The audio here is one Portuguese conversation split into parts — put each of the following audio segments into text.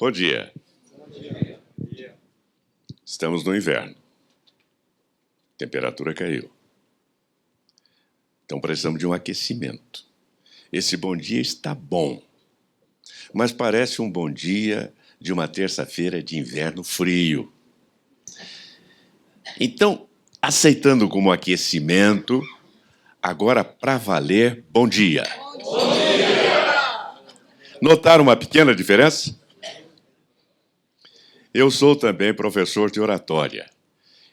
Bom dia. Estamos no inverno. A temperatura caiu. Então precisamos de um aquecimento. Esse bom dia está bom, mas parece um bom dia de uma terça-feira de inverno frio. Então, aceitando como aquecimento, agora para valer, bom dia. Bom dia! Notaram uma pequena diferença? Eu sou também professor de oratória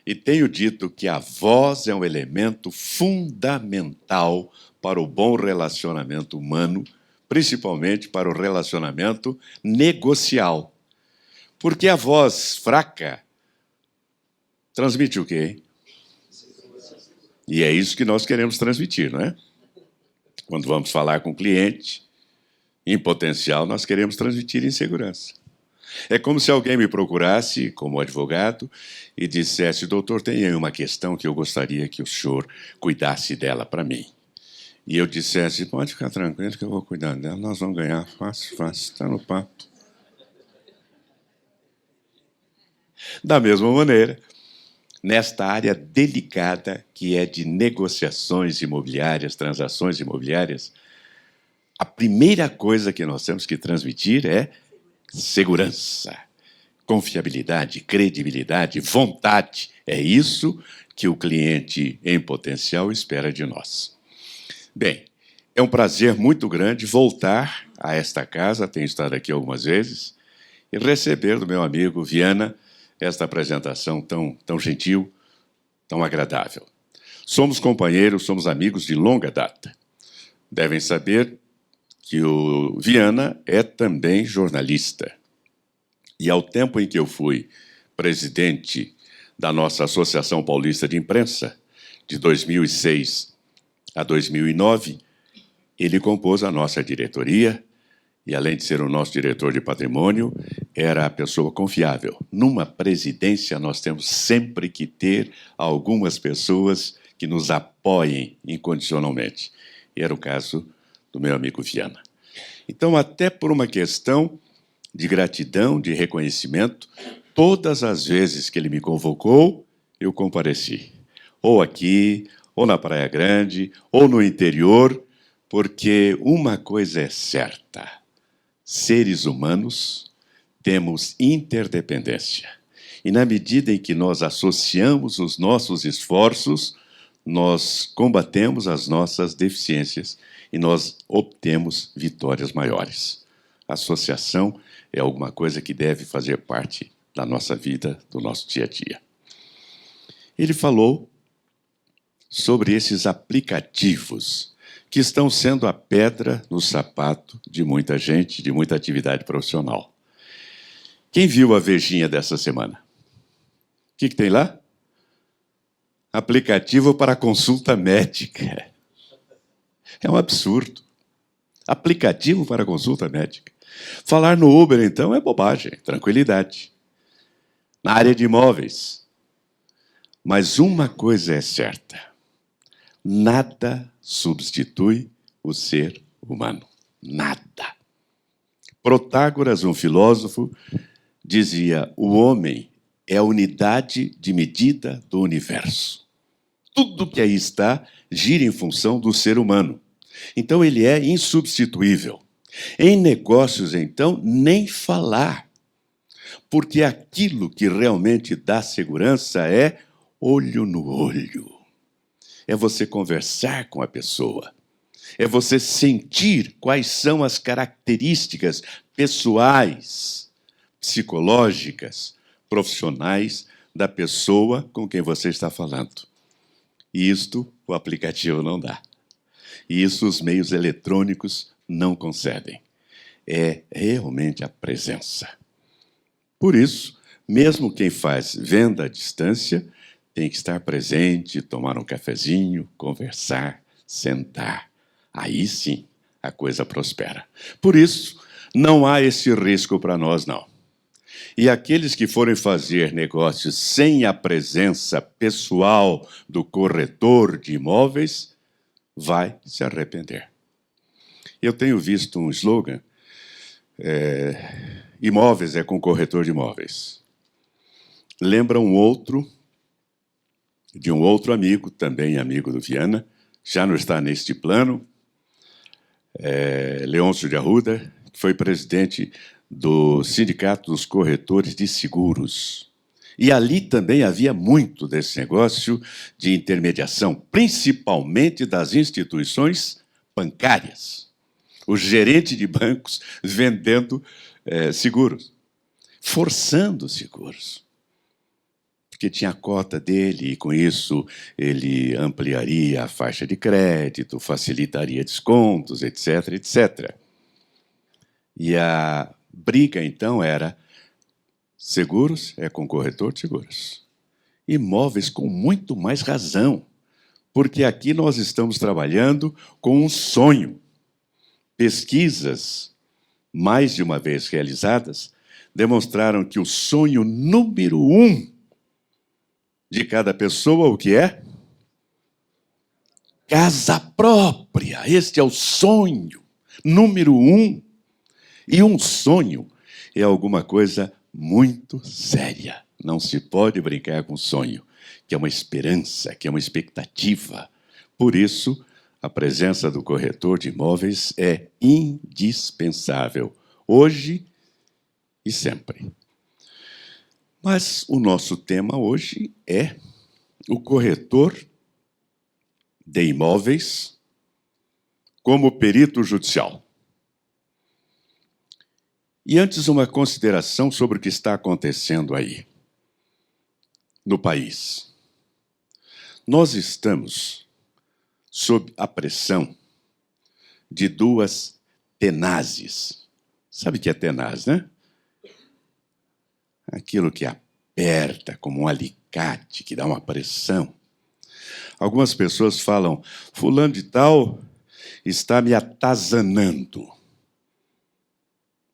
e tenho dito que a voz é um elemento fundamental para o bom relacionamento humano, principalmente para o relacionamento negocial. Porque a voz fraca transmite o quê, hein? E é isso que nós queremos transmitir, não é? Quando vamos falar com o cliente, em potencial, nós queremos transmitir insegurança. É como se alguém me procurasse como advogado e dissesse: doutor, tem aí uma questão que eu gostaria que o senhor cuidasse dela para mim. E eu dissesse: pode ficar tranquilo que eu vou cuidar dela, nós vamos ganhar, fácil, está no papo. Da mesma maneira, nesta área delicada que é de negociações imobiliárias, transações imobiliárias, a primeira coisa que nós temos que transmitir é segurança, confiabilidade, credibilidade, vontade. É isso que o cliente em potencial espera de nós. Bem, é um prazer muito grande voltar a esta casa, tenho estado aqui algumas vezes, e receber do meu amigo Viana esta apresentação tão gentil, tão agradável. Somos companheiros, somos amigos de longa data. Devem saber que o Viana é também jornalista. E ao tempo em que eu fui presidente da nossa Associação Paulista de Imprensa, de 2006 a 2009, ele compôs a nossa diretoria e, além de ser o nosso diretor de patrimônio, era a pessoa confiável. Numa presidência, nós temos sempre que ter algumas pessoas que nos apoiem incondicionalmente. E era o caso do meu amigo Viana. Então, até por uma questão de gratidão, de reconhecimento, todas as vezes que ele me convocou, eu compareci. Ou aqui, ou na Praia Grande, ou no interior, porque uma coisa é certa: seres humanos temos interdependência. E na medida em que nós associamos os nossos esforços, nós combatemos as nossas deficiências e nós obtemos vitórias maiores. A associação é alguma coisa que deve fazer parte da nossa vida, do nosso dia a dia. Ele falou sobre esses aplicativos que estão sendo a pedra no sapato de muita gente, de muita atividade profissional. Quem viu a Vejinha dessa semana? O que tem lá? Aplicativo para consulta médica. É um absurdo. Aplicativo para consulta médica. Falar no Uber, então, é bobagem, tranquilidade. Na área de imóveis. Mas uma coisa é certa: nada substitui o ser humano. Nada. Protágoras, um filósofo, dizia: o homem é a unidade de medida do universo. Tudo que aí está gira em função do ser humano. Então, ele é insubstituível. Em negócios, então, nem falar. Porque aquilo que realmente dá segurança é olho no olho. É você conversar com a pessoa. É você sentir quais são as características pessoais, psicológicas, profissionais da pessoa com quem você está falando. E isto o aplicativo não dá. E isso os meios eletrônicos não concedem. É realmente a presença. Por isso, mesmo quem faz venda à distância tem que estar presente, tomar um cafezinho, conversar, sentar. Aí sim a coisa prospera. Por isso, não há esse risco para nós, não. E aqueles que forem fazer negócios sem a presença pessoal do corretor de imóveis, vai se arrepender. Eu tenho visto um slogan imóveis é com corretor de imóveis. Lembra de um outro amigo, também amigo do Viana, já não está neste plano, Leôncio de Arruda, que foi presidente do Sindicato dos Corretores de Seguros. E ali também havia muito desse negócio de intermediação, principalmente das instituições bancárias. O gerente de bancos vendendo seguros, forçando seguros. Porque tinha a cota dele e, com isso, ele ampliaria a faixa de crédito, facilitaria descontos, etc., etc. E a briga, então, era seguros é com corretor de seguros. Imóveis com muito mais razão, porque aqui nós estamos trabalhando com um sonho. Pesquisas, mais de uma vez realizadas, demonstraram que o sonho número 1 de cada pessoa, o que é? Casa própria. Este é o sonho número 1. E um sonho é alguma coisa muito séria. Não se pode brincar com sonho, que é uma esperança, que é uma expectativa. Por isso, a presença do corretor de imóveis é indispensável, hoje e sempre. Mas o nosso tema hoje é o corretor de imóveis como perito judicial. E antes, uma consideração sobre o que está acontecendo aí, no país. Nós estamos sob a pressão de duas tenazes. Sabe o que é tenaz, né? Aquilo que aperta como um alicate, que dá uma pressão. Algumas pessoas falam, fulano de tal está me atazanando.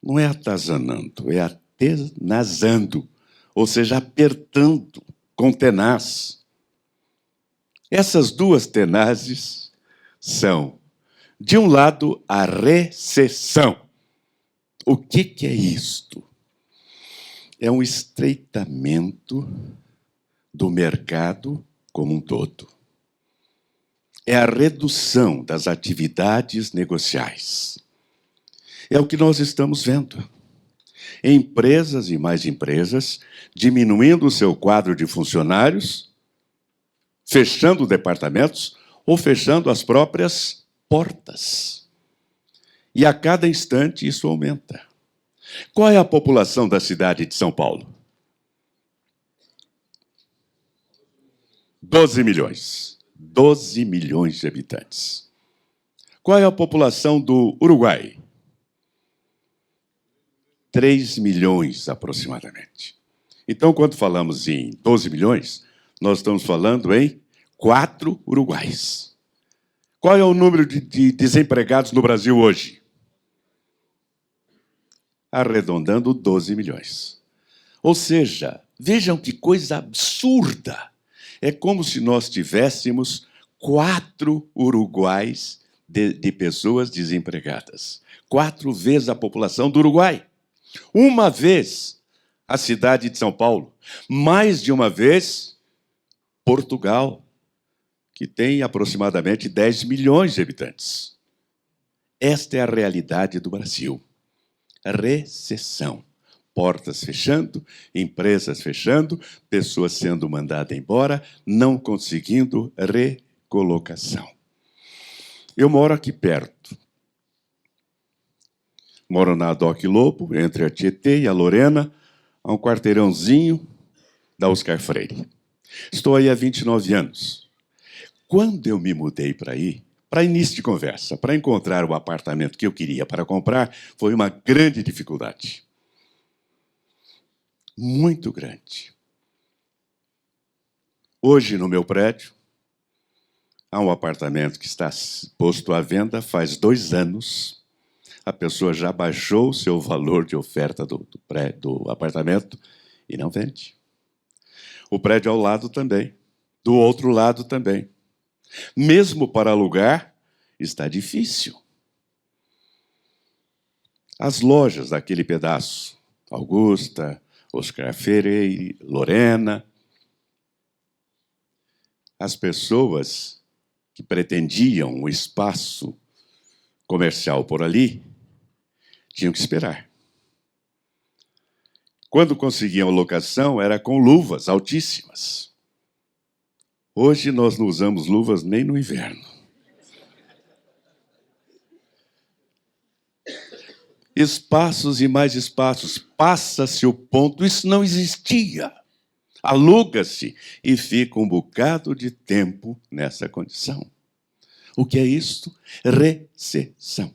Não é atazanando, é atenazando, ou seja, apertando com tenaz. Essas duas tenazes são, de um lado, a recessão. O que é isto? É um estreitamento do mercado como um todo. É a redução das atividades negociais. É o que nós estamos vendo. Empresas e mais empresas diminuindo o seu quadro de funcionários, fechando departamentos ou fechando as próprias portas. E a cada instante isso aumenta. Qual é a população da cidade de São Paulo? 12 milhões. 12 milhões de habitantes. Qual é a população do Uruguai? 3 milhões aproximadamente. Então, quando falamos em 12 milhões, nós estamos falando em 4 uruguais. Qual é o número de desempregados no Brasil hoje? Arredondando 12 milhões. Ou seja, vejam que coisa absurda. É como se nós tivéssemos 4 uruguais de pessoas desempregadas. 4 vezes a população do Uruguai. Uma vez a cidade de São Paulo. Mais de uma vez Portugal, que tem aproximadamente 10 milhões de habitantes. Esta é a realidade do Brasil. Recessão. Portas fechando, empresas fechando, pessoas sendo mandadas embora, não conseguindo recolocação. Eu moro aqui perto. Moro na Doc Lobo, entre a Tietê e a Lorena, a um quarteirãozinho da Oscar Freire. Estou aí há 29 anos. Quando eu me mudei para aí, para início de conversa, para encontrar o apartamento que eu queria para comprar, foi uma grande dificuldade. Muito grande. Hoje, no meu prédio, há um apartamento que está posto à venda faz 2 anos. A pessoa já baixou o seu valor de oferta do apartamento e não vende. O prédio ao lado também. Do outro lado também. Mesmo para alugar, está difícil. As lojas daquele pedaço Augusta, Oscar Freire, Lorena. As pessoas que pretendiam um espaço comercial por ali tinham que esperar. Quando conseguiam locação, era com luvas altíssimas. Hoje nós não usamos luvas nem no inverno. Espaços e mais espaços, passa-se o ponto, isso não existia. Aluga-se e fica um bocado de tempo nessa condição. O que é isto? Recessão.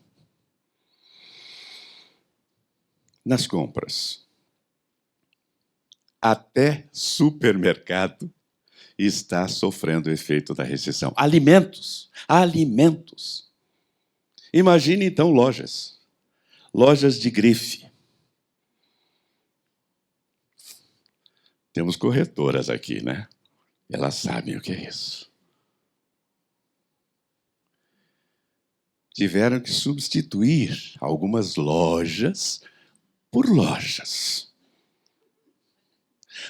Nas compras. Até supermercado está sofrendo o efeito da recessão. Alimentos. Imagine, então, lojas. Lojas de grife. Temos corretoras aqui, né? Elas sabem o que é isso. Tiveram que substituir algumas lojas por lojas.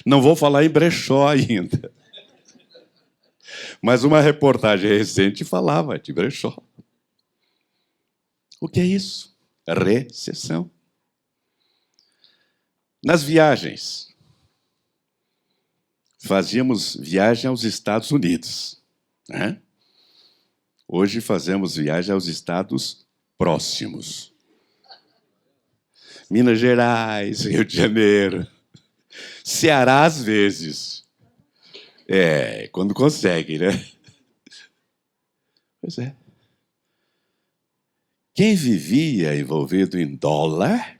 Não vou falar em brechó ainda. Mas uma reportagem recente falava de brechó. O que é isso? Recessão. Nas viagens. Fazíamos viagem aos Estados Unidos, né? Hoje fazemos viagem aos estados próximos. Minas Gerais, Rio de Janeiro, Ceará às vezes. Quando consegue, né? Pois é. Quem vivia envolvido em dólar,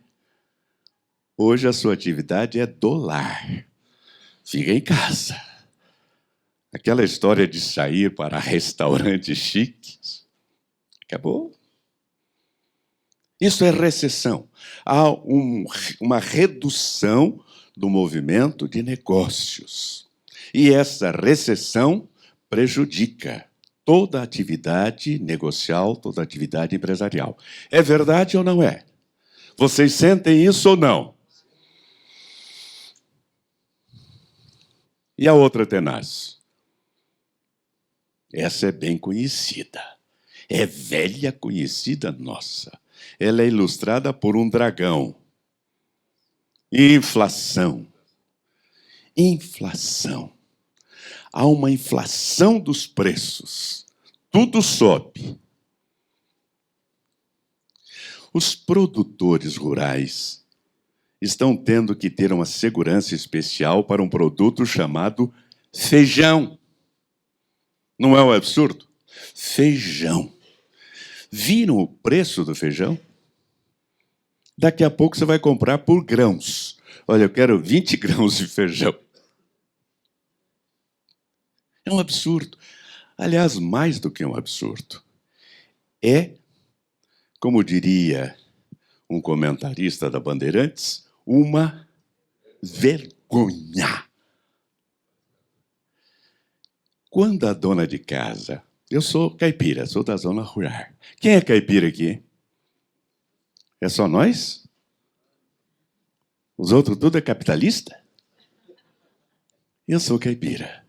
hoje a sua atividade é dólar. Fica em casa. Aquela história de sair para restaurantes chiques, acabou. Isso é recessão. Há uma redução do movimento de negócios. E essa recessão prejudica toda a atividade negocial, toda a atividade empresarial. É verdade ou não é? Vocês sentem isso ou não? E a outra tenaz? Essa é bem conhecida. É velha conhecida nossa. Ela é ilustrada por um dragão. Inflação. Inflação. Há uma inflação dos preços. Tudo sobe. Os produtores rurais estão tendo que ter uma segurança especial para um produto chamado feijão. Não é um absurdo? Feijão. Viram o preço do feijão? Daqui a pouco você vai comprar por grãos. Olha, eu quero 20 grãos de feijão. É um absurdo. Aliás, mais do que um absurdo. É, como diria um comentarista da Bandeirantes, uma vergonha. Quando a dona de casa... Eu sou caipira, sou da zona rural. Quem é caipira aqui? É só nós? Os outros tudo é capitalista? Eu sou caipira.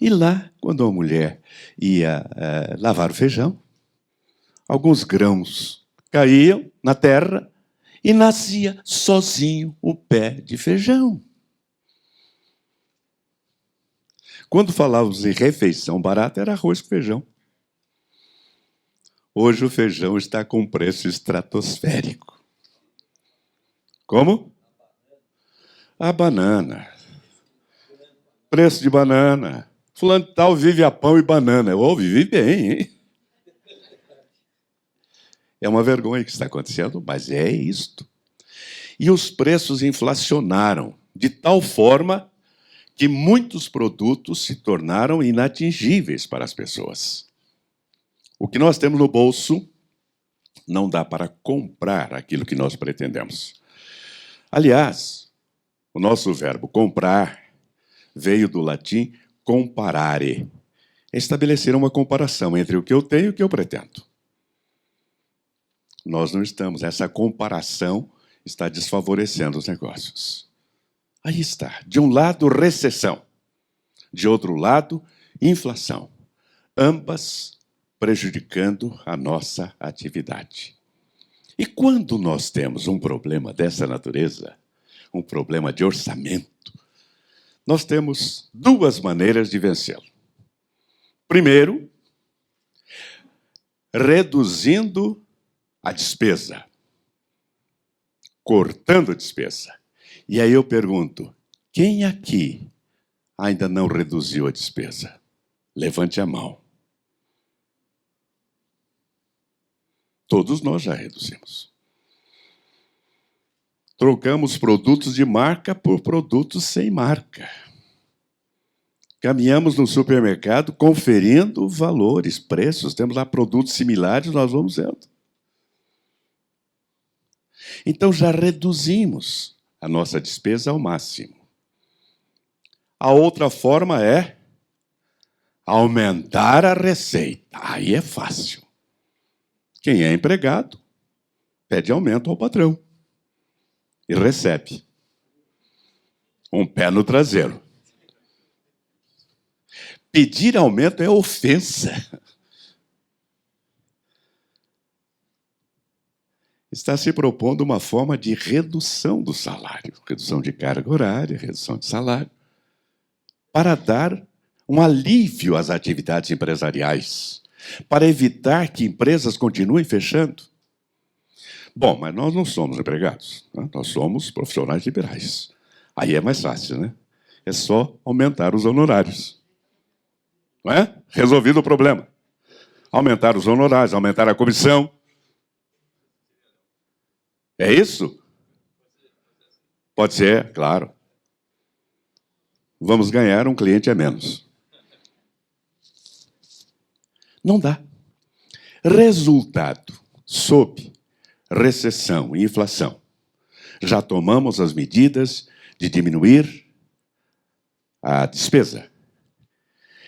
E lá, quando a mulher ia lavar o feijão, alguns grãos caíam na terra e nascia sozinho o pé de feijão. Quando falávamos em refeição barata, era arroz com feijão. Hoje o feijão está com preço estratosférico. Como? A banana. Preço de banana. Fulano de tal vive a pão e banana. Vive bem, hein? É uma vergonha que está acontecendo, mas é isto. E os preços inflacionaram de tal forma que muitos produtos se tornaram inatingíveis para as pessoas. O que nós temos no bolso não dá para comprar aquilo que nós pretendemos. Aliás, o nosso verbo comprar veio do latim comparare. Estabelecer uma comparação entre o que eu tenho e o que eu pretendo. Nós não estamos. Essa comparação está desfavorecendo os negócios. Aí está. De um lado, recessão. De outro lado, inflação. Ambas prejudicando a nossa atividade. E quando nós temos um problema dessa natureza, um problema de orçamento, nós temos duas maneiras de vencê-lo. Primeiro, reduzindo a despesa, cortando a despesa. E aí eu pergunto, quem aqui ainda não reduziu a despesa? Levante a mão. Todos nós já reduzimos. Trocamos produtos de marca por produtos sem marca. Caminhamos no supermercado conferindo valores, preços, temos lá produtos similares, nós vamos vendo. Então já reduzimos a nossa despesa ao máximo. A outra forma é aumentar a receita. Aí é fácil. Quem é empregado pede aumento ao patrão e recebe um pé no traseiro. Pedir aumento é ofensa. Está se propondo uma forma de redução do salário, redução de carga horária, redução de salário, para dar um alívio às atividades empresariais, para evitar que empresas continuem fechando. Bom, mas nós não somos empregados, né? Nós somos profissionais liberais. Aí é mais fácil, né? É só aumentar os honorários. Não é? Resolvido o problema. Aumentar os honorários, aumentar a comissão. É isso? Pode ser, claro. Vamos ganhar um cliente a menos. Não dá. Resultado, sob recessão e inflação. Já tomamos as medidas de diminuir a despesa.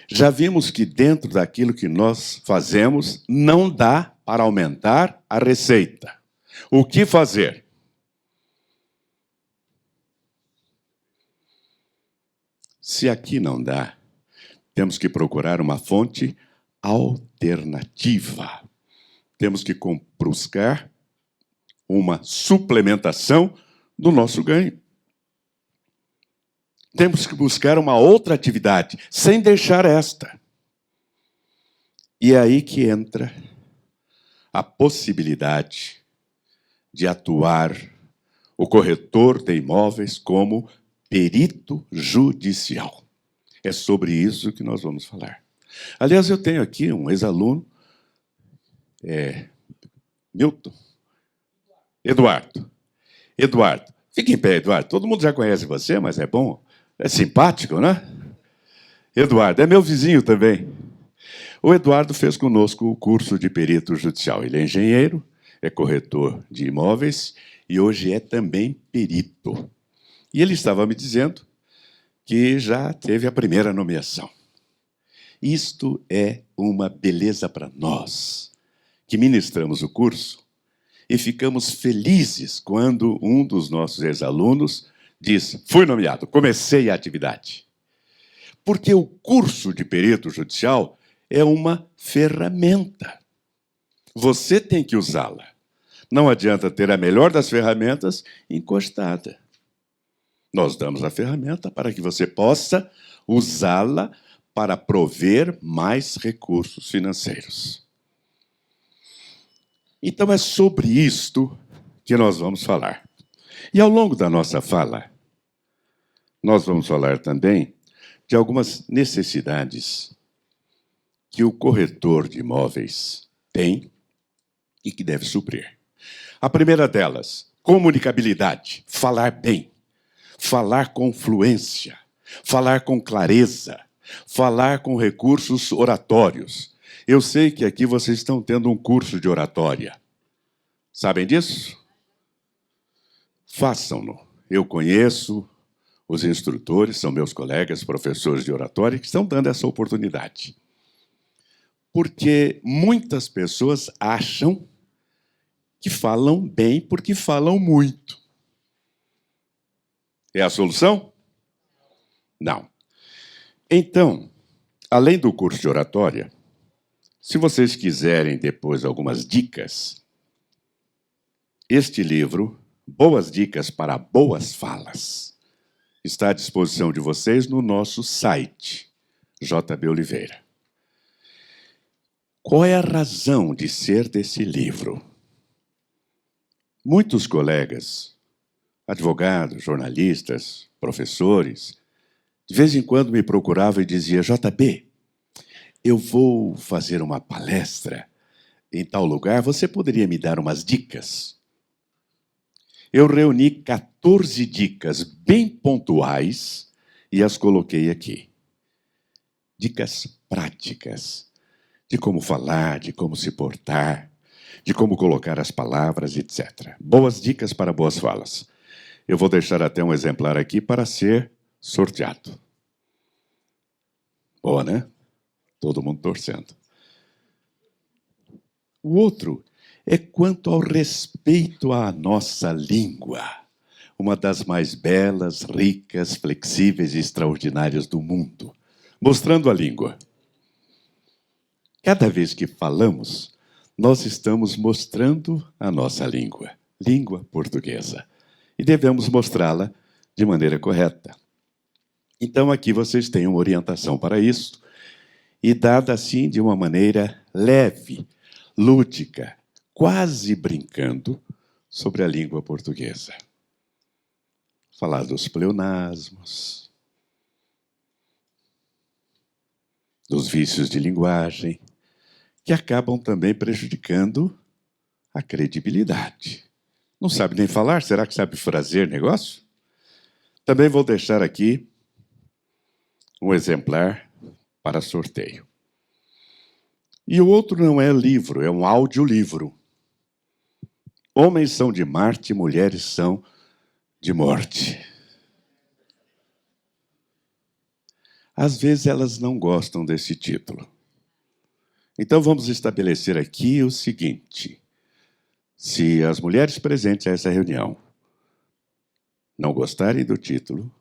Já vimos que dentro daquilo que nós fazemos, não dá para aumentar a receita. O que fazer? Se aqui não dá, temos que procurar uma fonte alternativa. Temos que buscar uma suplementação do nosso ganho. Temos que buscar uma outra atividade, sem deixar esta. E é aí que entra a possibilidade de atuar o corretor de imóveis como perito judicial. É sobre isso que nós vamos falar. Aliás, eu tenho aqui um ex-aluno, Milton. Eduardo. Fique em pé, Eduardo. Todo mundo já conhece você, mas é bom. É simpático, né? Eduardo, é meu vizinho também. O Eduardo fez conosco o curso de perito judicial. Ele é engenheiro, é corretor de imóveis e hoje é também perito. E ele estava me dizendo que já teve a primeira nomeação. Isto é uma beleza para nós, que ministramos o curso e ficamos felizes quando um dos nossos ex-alunos diz: fui nomeado, comecei a atividade. Porque o curso de perito judicial é uma ferramenta. Você tem que usá-la. Não adianta ter a melhor das ferramentas encostada. Nós damos a ferramenta para que você possa usá-la para prover mais recursos financeiros. Então é sobre isto que nós vamos falar. E ao longo da nossa fala, nós vamos falar também de algumas necessidades que o corretor de imóveis tem e que deve suprir. A primeira delas, comunicabilidade, falar bem, falar com fluência, falar com clareza, falar com recursos oratórios. Eu sei que aqui vocês estão tendo um curso de oratória. Sabem disso? Façam-no. Eu conheço os instrutores, são meus colegas, professores de oratória, que estão dando essa oportunidade. Porque muitas pessoas acham que falam bem porque falam muito. É a solução? Não. Então, além do curso de oratória, se vocês quiserem depois algumas dicas, este livro, Boas Dicas para Boas Falas, está à disposição de vocês no nosso site, JB Oliveira. Qual é a razão de ser desse livro? Muitos colegas, advogados, jornalistas, professores, de vez em quando me procuravam e diziam: JB, eu vou fazer uma palestra em tal lugar, você poderia me dar umas dicas? Eu reuni 14 dicas bem pontuais e as coloquei aqui. Dicas práticas de como falar, de como se portar, de como colocar as palavras, etc. Boas dicas para boas falas. Eu vou deixar até um exemplar aqui para ser sorteado. Boa, né? Todo mundo torcendo. O outro é quanto ao respeito à nossa língua, uma das mais belas, ricas, flexíveis e extraordinárias do mundo. Mostrando a língua. Cada vez que falamos, nós estamos mostrando a nossa língua, língua portuguesa. E devemos mostrá-la de maneira correta. Então, aqui vocês têm uma orientação para isso, e dada assim de uma maneira leve, lúdica, quase brincando sobre a língua portuguesa. Falar dos pleonasmos, dos vícios de linguagem, que acabam também prejudicando a credibilidade. Não sabe nem falar? Será que sabe fazer negócio? Também vou deixar aqui um exemplar para sorteio. E o outro não é livro, é um audiolivro. Homens são de Marte, mulheres são de morte. Às vezes elas não gostam desse título. Então vamos estabelecer aqui o seguinte: se as mulheres presentes a essa reunião não gostarem do título,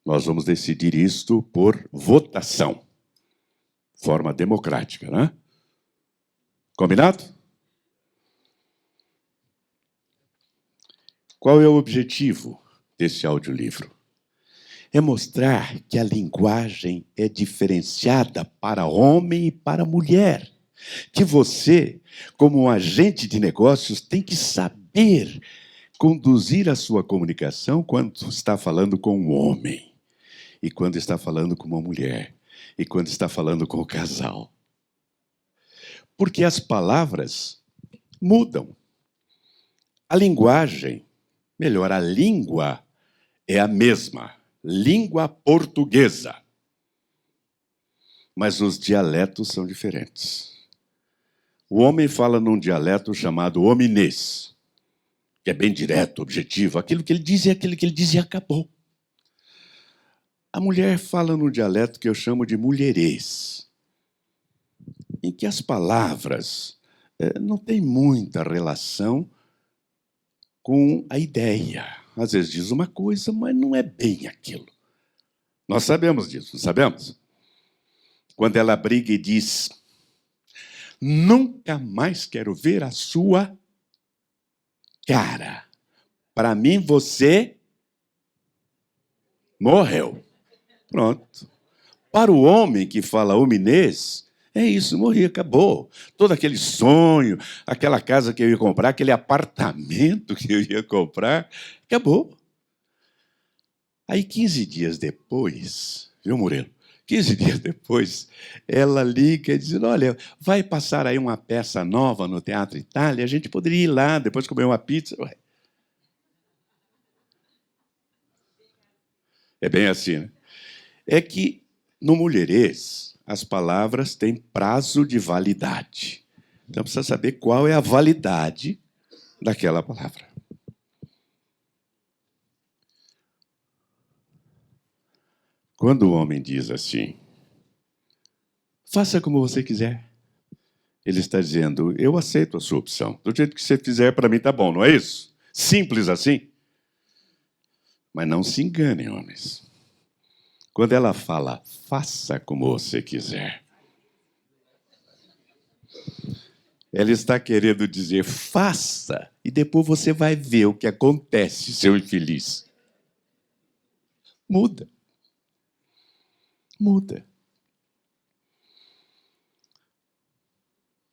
nós vamos decidir isto por votação. Forma democrática, né? Combinado? Qual é o objetivo desse audiolivro? É mostrar que a linguagem é diferenciada para homem e para mulher. Que você, como um agente de negócios, tem que saber conduzir a sua comunicação quando está falando com um homem, e quando está falando com uma mulher, e quando está falando com o casal. Porque as palavras mudam. A linguagem, melhor, a língua é a mesma. Língua portuguesa. Mas os dialetos são diferentes. O homem fala num dialeto chamado hominês, que é bem direto, objetivo. Aquilo que ele diz é aquilo que ele diz e acabou. A mulher fala num dialeto que eu chamo de mulherês, em que as palavras não têm muita relação com a ideia. Às vezes diz uma coisa, mas não é bem aquilo. Nós sabemos disso, não sabemos? Quando ela briga e diz: nunca mais quero ver a sua cara. Para mim, você morreu. Pronto. Para o homem que fala hominês, é isso, morri, acabou. Todo aquele sonho, aquela casa que eu ia comprar, aquele apartamento que eu ia comprar, acabou. Aí, 15 dias depois, viu, Murilo? 15 dias depois, ela liga dizendo: olha, vai passar aí uma peça nova no Teatro Itália, a gente poderia ir lá, depois comer uma pizza. Ué. É bem assim, né? É que, no mulherês, as palavras têm prazo de validade. Então, precisa saber qual é a validade daquela palavra. Quando o homem diz assim: faça como você quiser, Ele está dizendo, eu aceito a sua opção. Do jeito que você fizer, para mim está bom, não é isso? Simples assim. Mas não se enganem, homens. Quando ela fala, faça como você quiser, ela está querendo dizer, faça, e depois você vai ver o que acontece, seu infeliz. Muda. Muda.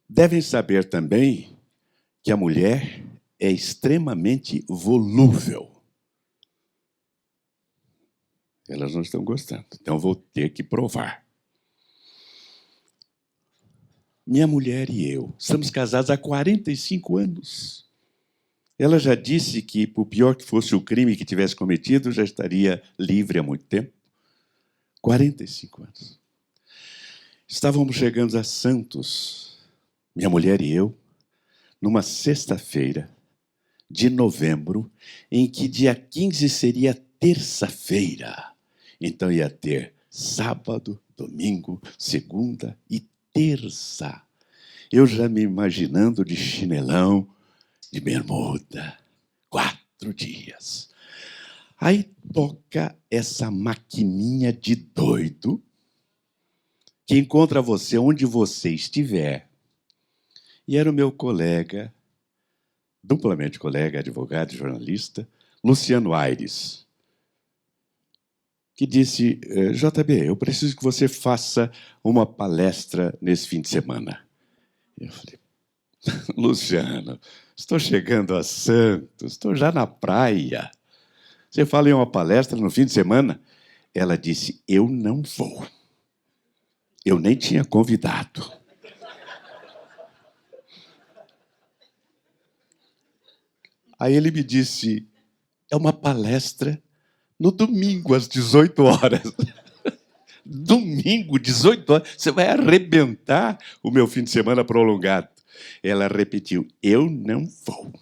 Devem saber também que a mulher é extremamente volúvel. Elas não estão gostando, então vou ter que provar. Minha mulher e eu estamos casados há 45 anos. Ela já disse que, por pior que fosse o crime que tivesse cometido, já estaria livre há muito tempo. 45 anos. Estávamos chegando a Santos, minha mulher e eu, numa sexta-feira de novembro, em que dia 15 seria terça-feira. Então ia ter sábado, domingo, segunda e terça. Eu já me imaginando de chinelão, de bermuda, 4 dias. Aí toca essa maquininha de doido que encontra você onde você estiver. E era o meu colega, duplamente colega, advogado e jornalista, Luciano Aires, que disse, JB, eu preciso que você faça uma palestra nesse fim de semana. Eu falei, Luciano, estou chegando a Santos, estou já na praia. Você fala em uma palestra no fim de semana? Ela disse, eu não vou. Eu nem tinha convidado. Aí ele me disse, é uma palestra no domingo, às 18 horas. Domingo, 18 horas, você vai arrebentar o meu fim de semana prolongado. Ela repetiu, eu não vou.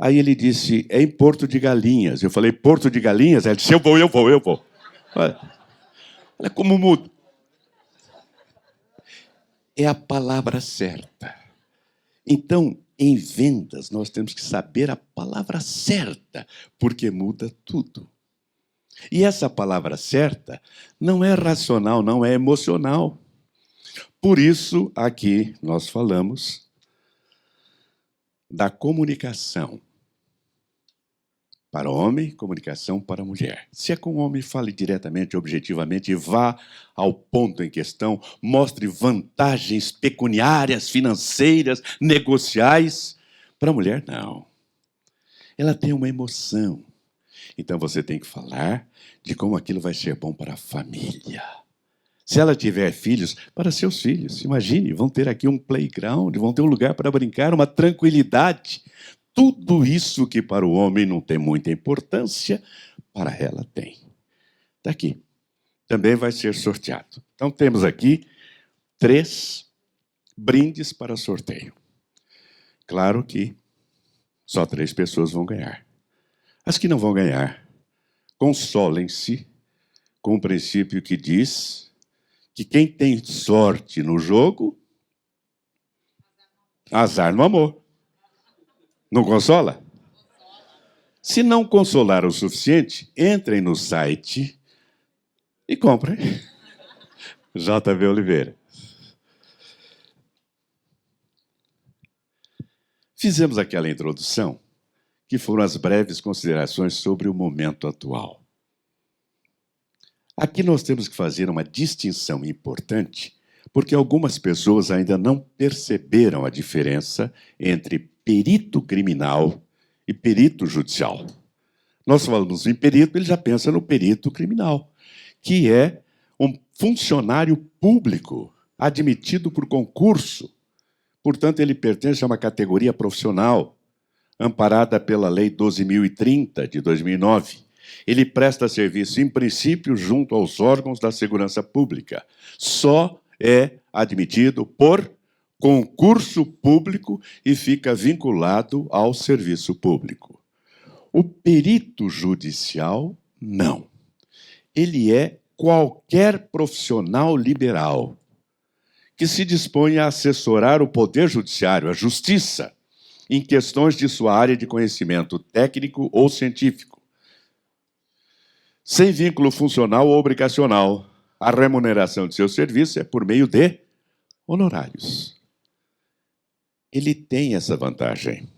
Aí ele disse, é em Porto de Galinhas. Eu falei, Porto de Galinhas? Ela disse, eu vou. Olha como muda. É a palavra certa. Então, em vendas, nós temos que saber a palavra certa, porque muda tudo. E essa palavra certa não é racional, não é emocional. Por isso, aqui nós falamos da comunicação para o homem, comunicação para a mulher. Se é com o homem, fale diretamente, objetivamente, vá ao ponto em questão, mostre vantagens pecuniárias, financeiras, negociais. Para a mulher, não. Ela tem uma emoção. Então você tem que falar de como aquilo vai ser bom para a família. Se ela tiver filhos, para seus filhos. Imagine, vão ter aqui um playground, vão ter um lugar para brincar, uma tranquilidade. Tudo isso que para o homem não tem muita importância, para ela tem. Está aqui. Também vai ser sorteado. Então temos aqui 3 brindes para sorteio. Claro que só 3 pessoas vão ganhar. As que não vão ganhar, consolem-se com o princípio que diz que quem tem sorte no jogo, azar no amor. Não consola? Se não consolar o suficiente, entrem no site e comprem. JB Oliveira. Fizemos aquela introdução, que foram as breves considerações sobre o momento atual. Aqui nós temos que fazer uma distinção importante, porque algumas pessoas ainda não perceberam a diferença entre perito criminal e perito judicial. Nós falamos em perito, ele já pensa no perito criminal, que é um funcionário público admitido por concurso. Portanto, ele pertence a uma categoria profissional, amparada pela Lei 12.030, de 2009. Ele presta serviço, em princípio, junto aos órgãos da segurança pública. Só é admitido por concurso público e fica vinculado ao serviço público. O perito judicial, não. Ele é qualquer profissional liberal que se dispõe a assessorar o Poder Judiciário, a Justiça, em questões de sua área de conhecimento técnico ou científico, sem vínculo funcional ou obrigacional. A remuneração de seu serviço é por meio de honorários. Ele tem essa vantagem.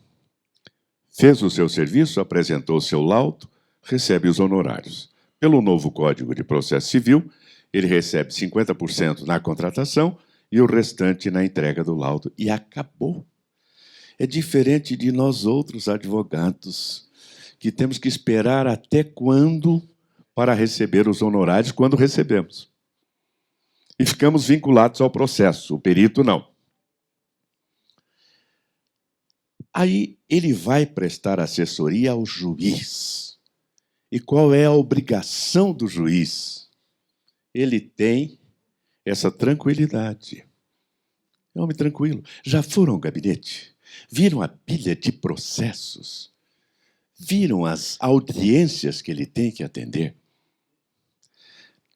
Fez o seu serviço, apresentou o seu laudo, recebe os honorários. Pelo novo Código de Processo Civil, ele recebe 50% na contratação e o restante na entrega do laudo. E acabou. É diferente de nós outros advogados, que temos que esperar até quando para receber os honorários, quando recebemos. E ficamos vinculados ao processo, o perito não. Aí ele vai prestar assessoria ao juiz. E qual é a obrigação do juiz? Ele tem essa tranquilidade. É um homem tranquilo. Já foram ao gabinete? Viram a pilha de processos? Viram as audiências que ele tem que atender?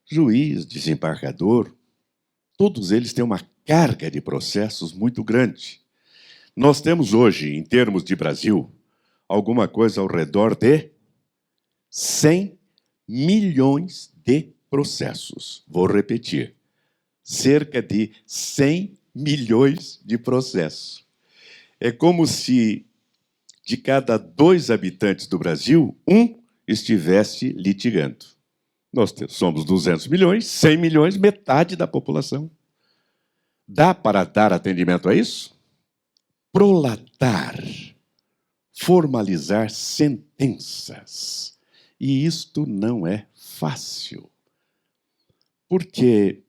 Juiz, desembargador, todos eles têm uma carga de processos muito grande. Nós temos hoje, em termos de Brasil, alguma coisa ao redor de 100 milhões de processos. Vou repetir. Cerca de 100 milhões de processos. É como se de cada 2 habitantes do Brasil, 1 estivesse litigando. Nós somos 200 milhões, 100 milhões, metade da população. Dá para dar atendimento a isso? Prolatar, formalizar sentenças. E isto não é fácil. Porque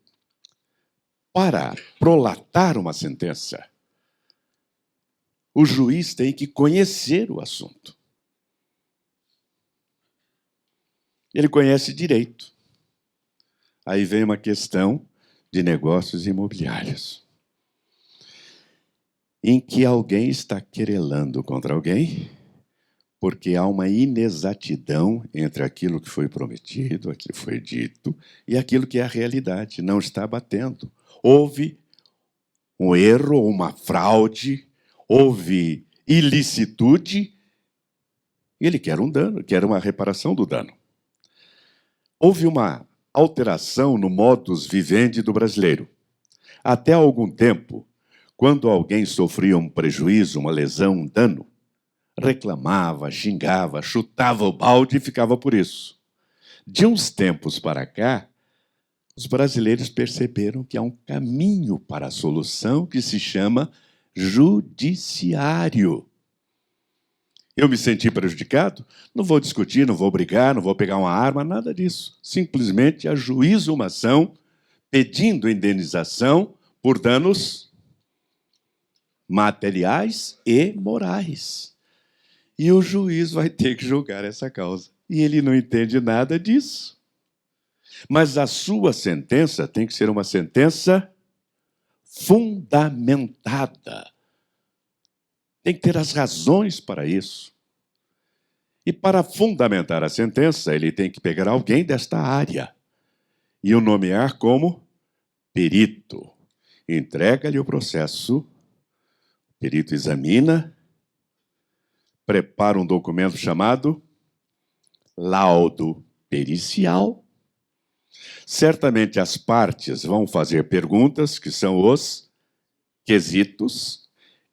para prolatar uma sentença, o juiz tem que conhecer o assunto. Ele conhece direito. Aí vem uma questão de negócios imobiliários, em que alguém está querelando contra alguém porque há uma inexatidão entre aquilo que foi prometido, aquilo que foi dito, e aquilo que é a realidade. Não está batendo. Houve um erro, uma fraude, houve ilicitude, e ele quer um dano, quer uma reparação do dano. Houve uma alteração no modus vivendi do brasileiro. Até algum tempo, quando alguém sofria um prejuízo, uma lesão, um dano, reclamava, xingava, chutava o balde e ficava por isso. De uns tempos para cá, os brasileiros perceberam que há um caminho para a solução que se chama judiciário. Eu me senti prejudicado? Não vou discutir, não vou brigar, não vou pegar uma arma, nada disso. Simplesmente ajuizo uma ação pedindo indenização por danos materiais e morais. E o juiz vai ter que julgar essa causa. E ele não entende nada disso. Mas a sua sentença tem que ser uma sentença fundamentada. Tem que ter as razões para isso. E para fundamentar a sentença, ele tem que pegar alguém desta área e o nomear como perito. Entrega-lhe o processo, o perito examina, prepara um documento chamado laudo pericial. Certamente as partes vão fazer perguntas, que são os quesitos.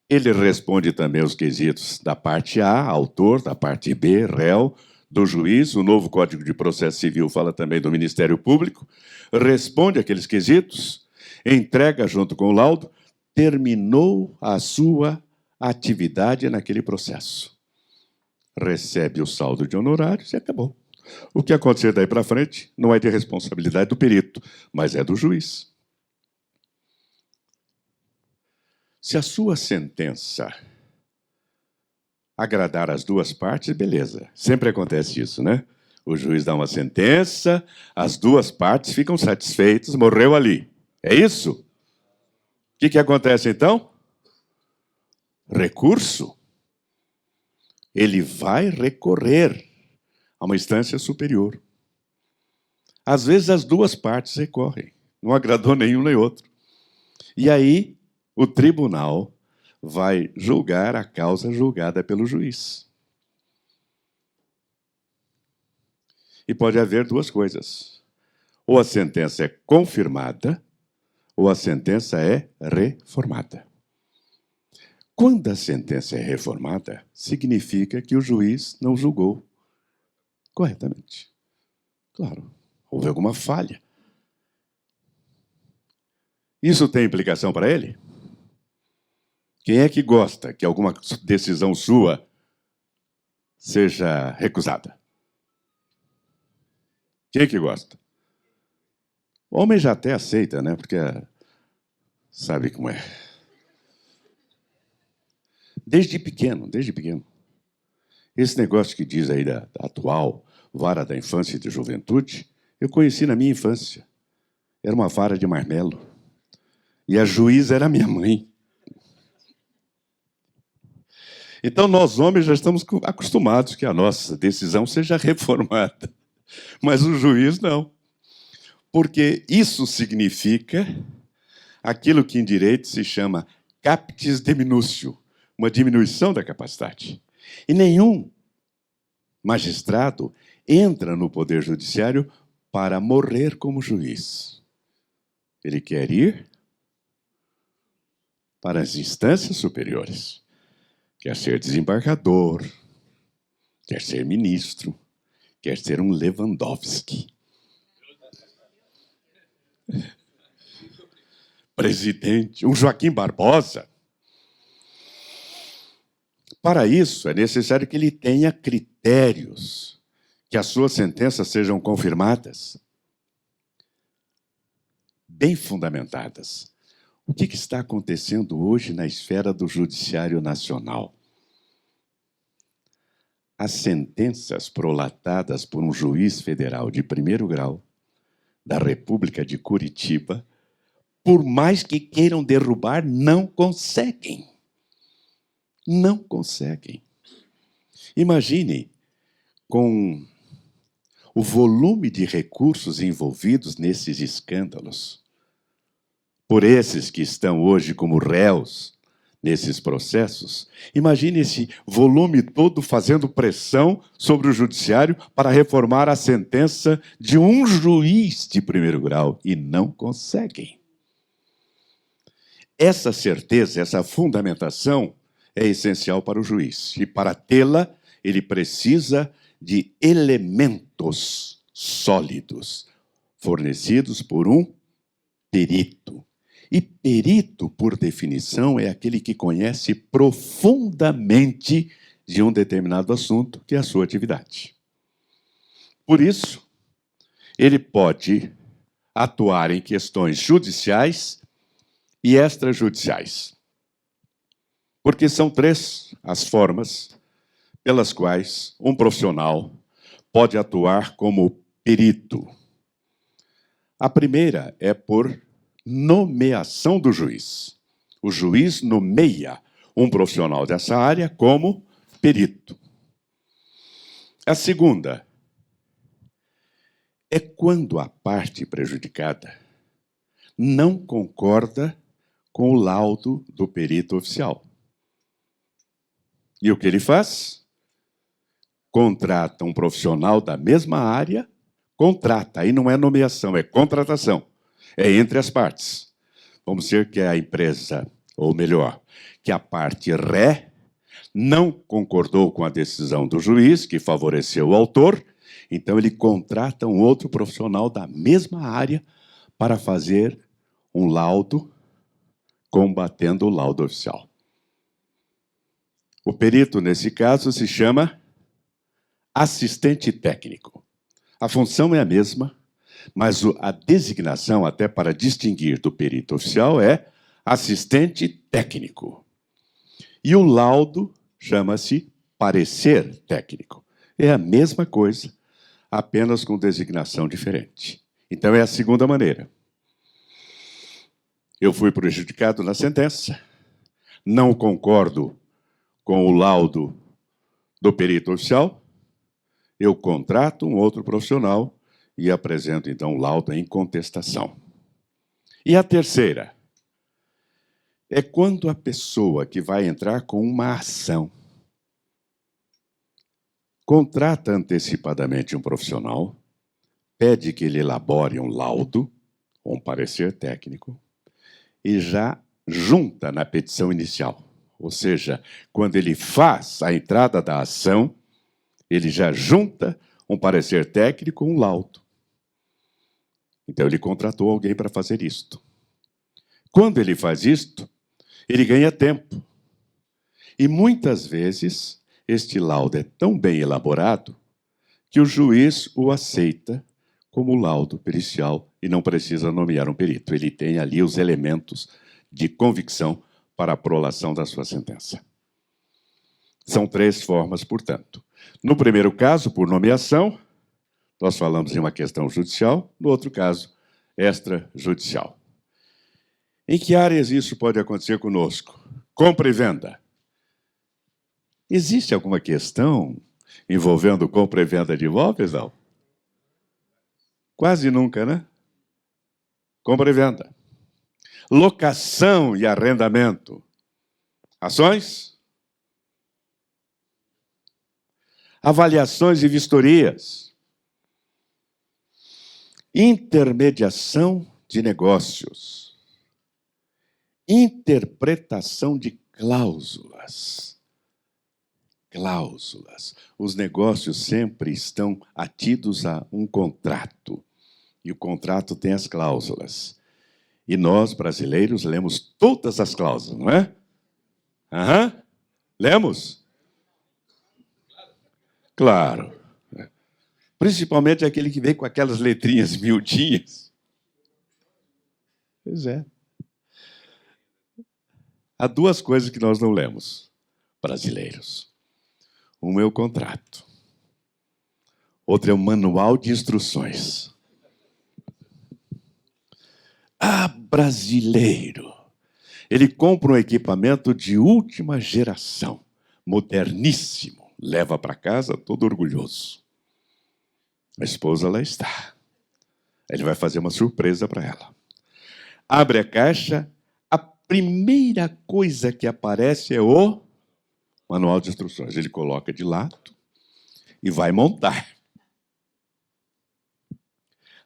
Ele responde também os quesitos da parte A, autor, da parte B, réu, do juiz. O novo Código de Processo Civil fala também do Ministério Público. Responde aqueles quesitos, entrega junto com o laudo, terminou a sua atividade naquele processo. Recebe o saldo de honorários e acabou. O que acontecer daí para frente não é de responsabilidade do perito, mas é do juiz. Se a sua sentença agradar as duas partes, beleza. Sempre acontece isso, né? O juiz dá uma sentença, as duas partes ficam satisfeitas, morreu ali. É isso? O que acontece então? Recurso. Ele vai recorrer a uma instância superior. Às vezes as duas partes recorrem. Não agradou nenhum nem outro. E aí, o tribunal vai julgar a causa julgada pelo juiz. E pode haver duas coisas. Ou a sentença é confirmada, ou a sentença é reformada. Quando a sentença é reformada, significa que o juiz não julgou corretamente. Claro, houve alguma falha. Isso tem implicação para ele? Quem é que gosta que alguma decisão sua seja recusada? Quem é que gosta? O homem já até aceita, né? Porque sabe como é. Desde pequeno, desde pequeno. Esse negócio que diz aí da atual vara da infância e da juventude, eu conheci na minha infância. Era uma vara de marmelo. E a juíza era minha mãe. Então, nós homens já estamos acostumados que a nossa decisão seja reformada. Mas o juiz não. Porque isso significa aquilo que em direito se chama captis deminutio, uma diminuição da capacidade. E nenhum magistrado entra no Poder Judiciário para morrer como juiz. Ele quer ir para as instâncias superiores. Quer ser desembargador, quer ser ministro, quer ser um Lewandowski. Presidente, um Joaquim Barbosa. Para isso, é necessário que ele tenha critérios, que as suas sentenças sejam confirmadas, bem fundamentadas. O que está acontecendo hoje na esfera do Judiciário Nacional? As sentenças prolatadas por um juiz federal de primeiro grau da República de Curitiba, por mais que queiram derrubar, não conseguem. Não conseguem. Imagine, com o volume de recursos envolvidos nesses escândalos, por esses que estão hoje como réus nesses processos, imagine esse volume todo fazendo pressão sobre o judiciário para reformar a sentença de um juiz de primeiro grau, e não conseguem. Essa certeza, essa fundamentação é essencial para o juiz. E para tê-la, ele precisa de elementos sólidos, fornecidos por um perito. E perito, por definição, é aquele que conhece profundamente de um determinado assunto, que é a sua atividade. Por isso, ele pode atuar em questões judiciais e extrajudiciais. Porque são três as formas pelas quais um profissional pode atuar como perito. A primeira é por nomeação do juiz. O juiz nomeia um profissional dessa área como perito. A segunda é quando a parte prejudicada não concorda com o laudo do perito oficial. E o que ele faz? Contrata um profissional da mesma área, contrata, aí não é nomeação, é contratação. É entre as partes. Vamos dizer que a empresa, ou melhor, que a parte ré não concordou com a decisão do juiz, que favoreceu o autor, então ele contrata um outro profissional da mesma área para fazer um laudo combatendo o laudo oficial. O perito, nesse caso, se chama assistente técnico. A função é a mesma, mas a designação, até para distinguir do perito oficial, é assistente técnico. E o laudo chama-se parecer técnico. É a mesma coisa, apenas com designação diferente. Então, é a segunda maneira. Eu fui prejudicado na sentença, não concordo com o laudo do perito oficial, eu contrato um outro profissional e apresento, então, o laudo em contestação. E a terceira é quando a pessoa que vai entrar com uma ação contrata antecipadamente um profissional, pede que ele elabore um laudo, ou um parecer técnico, e já junta na petição inicial. Ou seja, quando ele faz a entrada da ação, ele já junta um parecer técnico, um laudo. Então, ele contratou alguém para fazer isto. Quando ele faz isto, ele ganha tempo. E muitas vezes, este laudo é tão bem elaborado que o juiz o aceita como laudo pericial e não precisa nomear um perito. Ele tem ali os elementos de convicção para a prolação da sua sentença. São 3 formas, portanto. No primeiro caso, por nomeação, nós falamos em uma questão judicial. No outro caso, extrajudicial. Em que áreas isso pode acontecer conosco? Compra e venda. Existe alguma questão envolvendo compra e venda de imóveis, não? Quase nunca, né? Compra e venda. Locação e arrendamento. Ações? Avaliações e vistorias. Intermediação de negócios. Interpretação de cláusulas. Cláusulas. Os negócios sempre estão atidos a um contrato. E o contrato tem as cláusulas. E nós, brasileiros, lemos todas as cláusulas, não é? Aham. Lemos? Claro. Principalmente aquele que vem com aquelas letrinhas miudinhas. Pois é. Há 2 coisas que nós não lemos, brasileiros. Uma é o contrato. Outra é o manual de instruções. Ah, brasileiro! Ele compra um equipamento de última geração, moderníssimo, leva para casa todo orgulhoso. A esposa lá está. Ele vai fazer uma surpresa para ela. Abre a caixa, a primeira coisa que aparece é o manual de instruções. Ele coloca de lado e vai montar.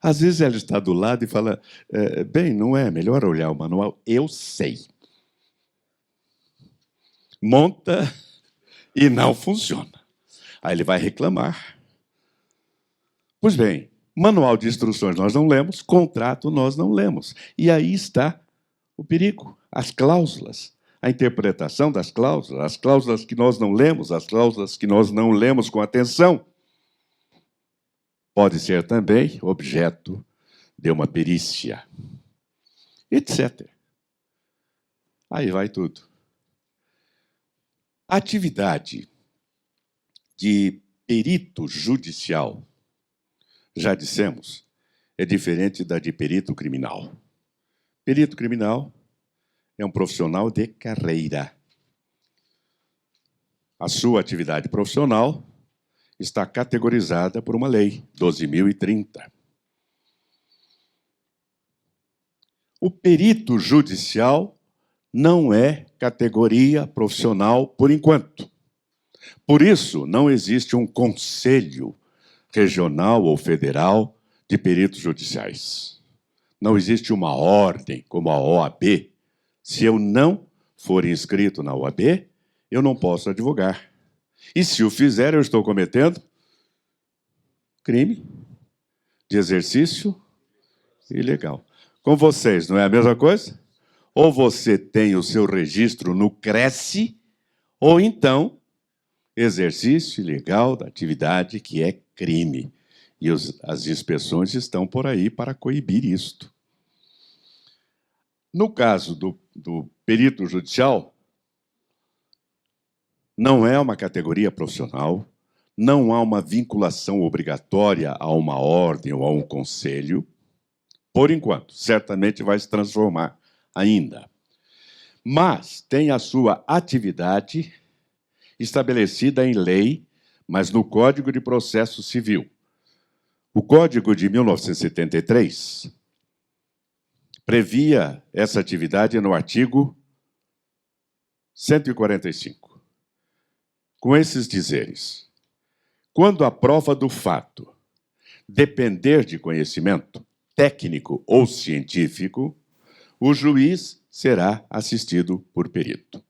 Às vezes ela está do lado e fala, bem, não é melhor olhar o manual? Eu sei. Monta e não funciona. Aí ele vai reclamar. Pois bem, manual de instruções nós não lemos, contrato nós não lemos. E aí está o perigo, as cláusulas, a interpretação das cláusulas, as cláusulas que nós não lemos, as cláusulas que nós não lemos com atenção. Pode ser também objeto de uma perícia, etc. Aí vai tudo. A atividade de perito judicial, já dissemos, é diferente da de perito criminal. Perito criminal é um profissional de carreira. A sua atividade profissional está categorizada por uma lei, 12.030. O perito judicial não é categoria profissional por enquanto. Por isso, não existe um conselho regional ou federal de peritos judiciais. Não existe uma ordem, como a OAB. Se eu não for inscrito na OAB, eu não posso advogar. E se o fizer, eu estou cometendo crime de exercício ilegal. Com vocês, não é a mesma coisa? Ou você tem o seu registro no Cresce, ou então exercício ilegal da atividade que é crime. E as inspeções estão por aí para coibir isto. No caso do perito judicial, não é uma categoria profissional, não há uma vinculação obrigatória a uma ordem ou a um conselho, por enquanto, certamente vai se transformar ainda. Mas tem a sua atividade estabelecida em lei, mas no Código de Processo Civil. O Código de 1973 previa essa atividade no artigo 145. Com esses dizeres: quando a prova do fato depender de conhecimento técnico ou científico, o juiz será assistido por perito.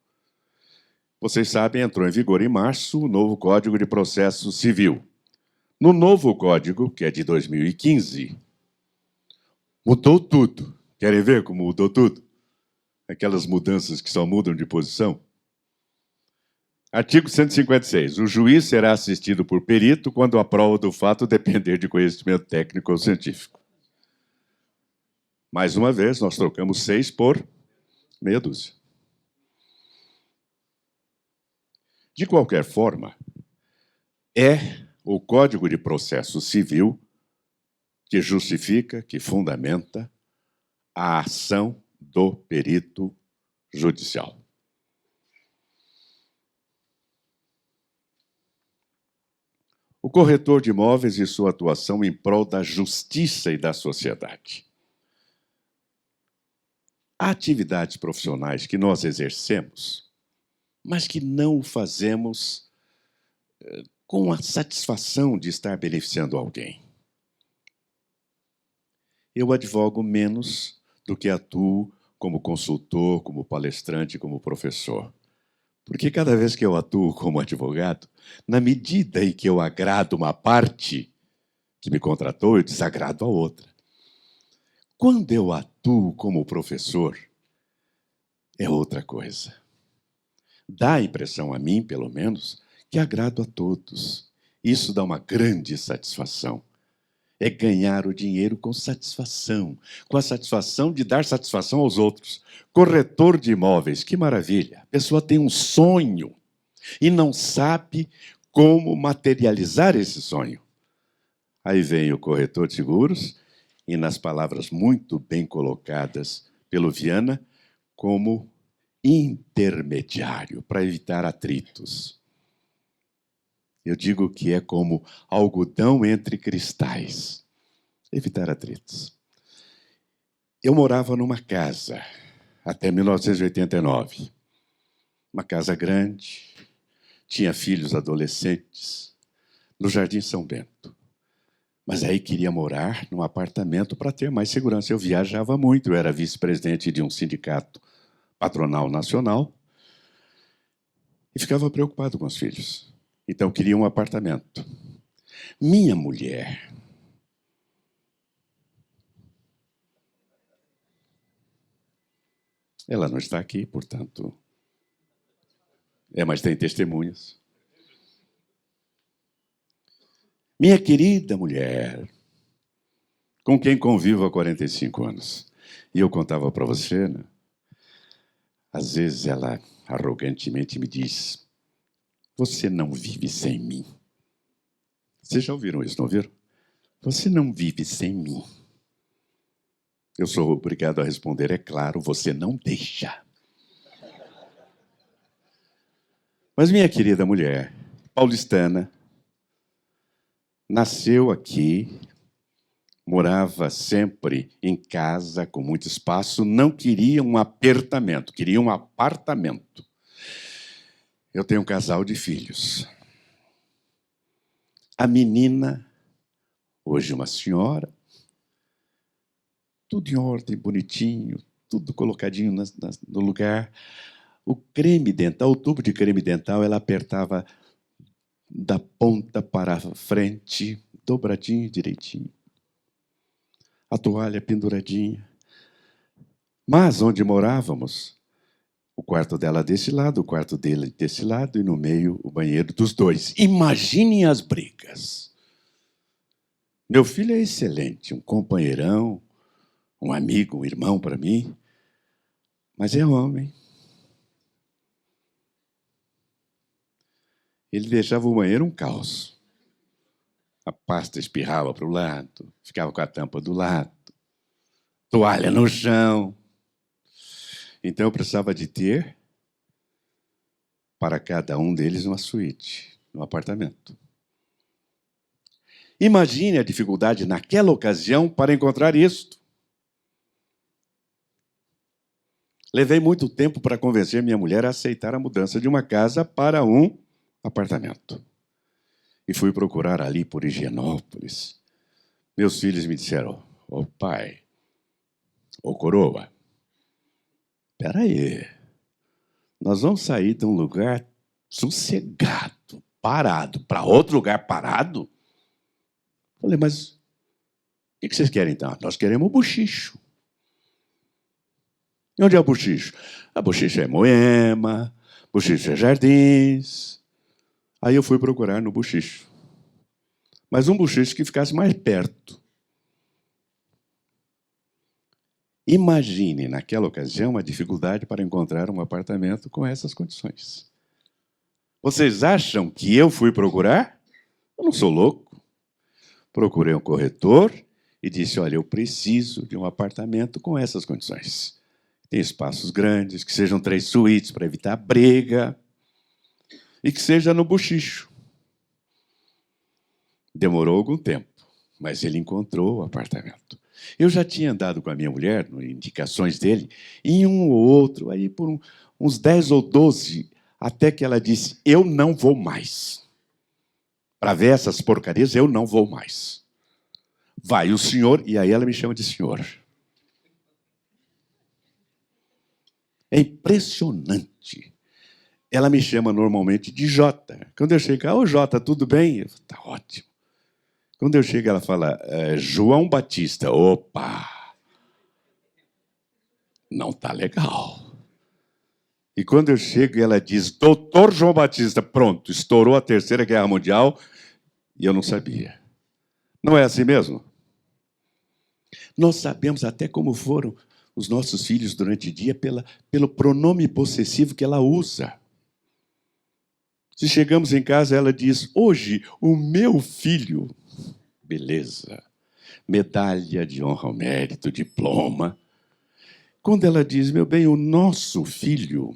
Vocês sabem, entrou em vigor em março o novo Código de Processo Civil. No novo código, que é de 2015, mudou tudo. Querem ver como mudou tudo? Aquelas mudanças que só mudam de posição. Artigo 156. O juiz será assistido por perito quando a prova do fato depender de conhecimento técnico ou científico. Mais uma vez, nós trocamos 6 por meia dúzia. De qualquer forma, é o Código de Processo Civil que justifica, que fundamenta a ação do perito judicial. O corretor de imóveis e sua atuação em prol da justiça e da sociedade. Há atividades profissionais que nós exercemos, mas que não o fazemos com a satisfação de estar beneficiando alguém. Eu advogo menos do que atuo como consultor, como palestrante, como professor. Porque cada vez que eu atuo como advogado, na medida em que eu agrado uma parte que me contratou, eu desagrado a outra. Quando eu atuo como professor, é outra coisa. Dá a impressão a mim, pelo menos, que agrado a todos. Isso dá uma grande satisfação. É ganhar o dinheiro com satisfação, com a satisfação de dar satisfação aos outros. Corretor de imóveis, que maravilha. A pessoa tem um sonho e não sabe como materializar esse sonho. Aí vem o corretor de seguros e, nas palavras muito bem colocadas pelo Viana, como intermediário, para evitar atritos. Eu digo que é como algodão entre cristais. Evitar atritos. Eu morava numa casa até 1989. Uma casa grande, tinha filhos adolescentes, no Jardim São Bento. Mas aí queria morar num apartamento para ter mais segurança. Eu viajava muito, eu era vice-presidente de um sindicato patronal nacional e ficava preocupado com os filhos. Então, queria um apartamento. Minha mulher, ela não está aqui, portanto... mas tem testemunhas. Minha querida mulher, com quem convivo há 45 anos. E eu contava para você, né? Às vezes ela arrogantemente me diz: você não vive sem mim. Vocês já ouviram isso, não ouviram? Você não vive sem mim. Eu sou obrigado a responder: é claro, você não deixa. Mas minha querida mulher, paulistana, nasceu aqui, morava sempre em casa, com muito espaço, não queria um apertamento, queria um apartamento. Eu tenho um casal de filhos. A menina, hoje uma senhora, tudo em ordem, bonitinho, tudo colocadinho no lugar. O creme dental, o tubo de creme dental, ela apertava da ponta para a frente, dobradinho direitinho. A toalha penduradinha. Mas onde morávamos, o quarto dela desse lado, o quarto dele desse lado, e no meio o banheiro dos dois. Imaginem as brigas. Meu filho é excelente, um companheirão, um amigo, um irmão para mim, mas é homem. Ele deixava o banheiro um caos. A pasta espirrava para o lado, ficava com a tampa do lado, toalha no chão. Então eu precisava de ter para cada um deles uma suíte, um apartamento. Imagine a dificuldade naquela ocasião para encontrar isto. Levei muito tempo para convencer minha mulher a aceitar a mudança de uma casa para um apartamento. E fui procurar ali por Higienópolis. Meus filhos me disseram: ô pai, ô coroa, espera aí, nós vamos sair de um lugar sossegado, parado, para outro lugar parado? Falei, mas o que vocês querem então? Nós queremos o Buchicho. E onde é o Buchicho? A Buchicho é Moema, Buchicho é Jardins. Aí eu fui procurar no Buchicho. Mas um Buchicho que ficasse mais perto. Imagine, naquela ocasião, a dificuldade para encontrar um apartamento com essas condições. Vocês acham que eu fui procurar? Eu não sou louco. Procurei um corretor e disse, olha, eu preciso de um apartamento com essas condições. Tem espaços grandes, que sejam 3 suítes para evitar briga, e que seja no Buchicho. Demorou algum tempo, mas ele encontrou o apartamento. Eu já tinha andado com a minha mulher, indicações dele, em um ou outro, aí por uns 10 ou 12, até que ela disse, eu não vou mais. Para ver essas porcarias, eu não vou mais. Vai o senhor, e aí ela me chama de senhor. É impressionante. Ela me chama normalmente de Jota. Quando eu chego, ô Jota, tudo bem? Eu falo, tá ótimo. Quando eu chego, ela fala, João Batista. Opa! Não tá legal. E quando eu chego, ela diz, doutor João Batista. Pronto, estourou a Terceira Guerra Mundial e eu não sabia. Não é assim mesmo? Nós sabemos até como foram os nossos filhos durante o dia pelo pronome possessivo que ela usa. Se chegamos em casa, ela diz, hoje, o meu filho. Beleza. Medalha de honra ao mérito, diploma. Quando ela diz, meu bem, o nosso filho.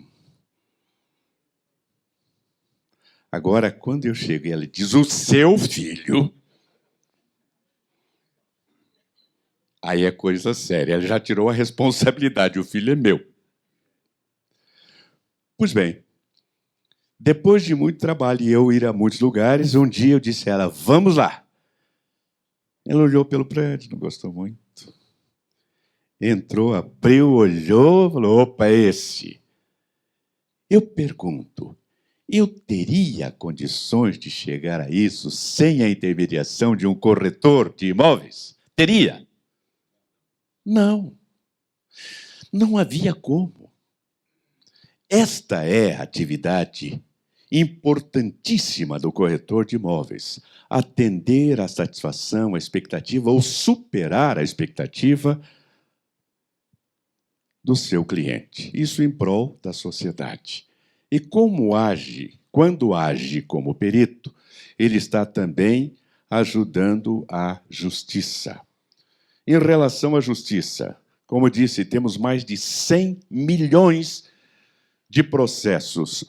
Agora, quando eu chego e ela diz, o seu filho. Aí é coisa séria. Ela já tirou a responsabilidade. O filho é meu. Pois bem, depois de muito trabalho e eu ir a muitos lugares, um dia eu disse a ela, vamos lá. Ela olhou pelo prédio, não gostou muito. Entrou, abriu, olhou, falou, opa, esse. Eu pergunto, eu teria condições de chegar a isso sem a intermediação de um corretor de imóveis? Teria? Não. Não havia como. Esta é a atividade importantíssima do corretor de imóveis. Atender à satisfação, à expectativa ou superar a expectativa do seu cliente. Isso em prol da sociedade. E como age, quando age como perito, ele está também ajudando a justiça. Em relação à justiça, como disse, temos mais de 100 milhões de processos,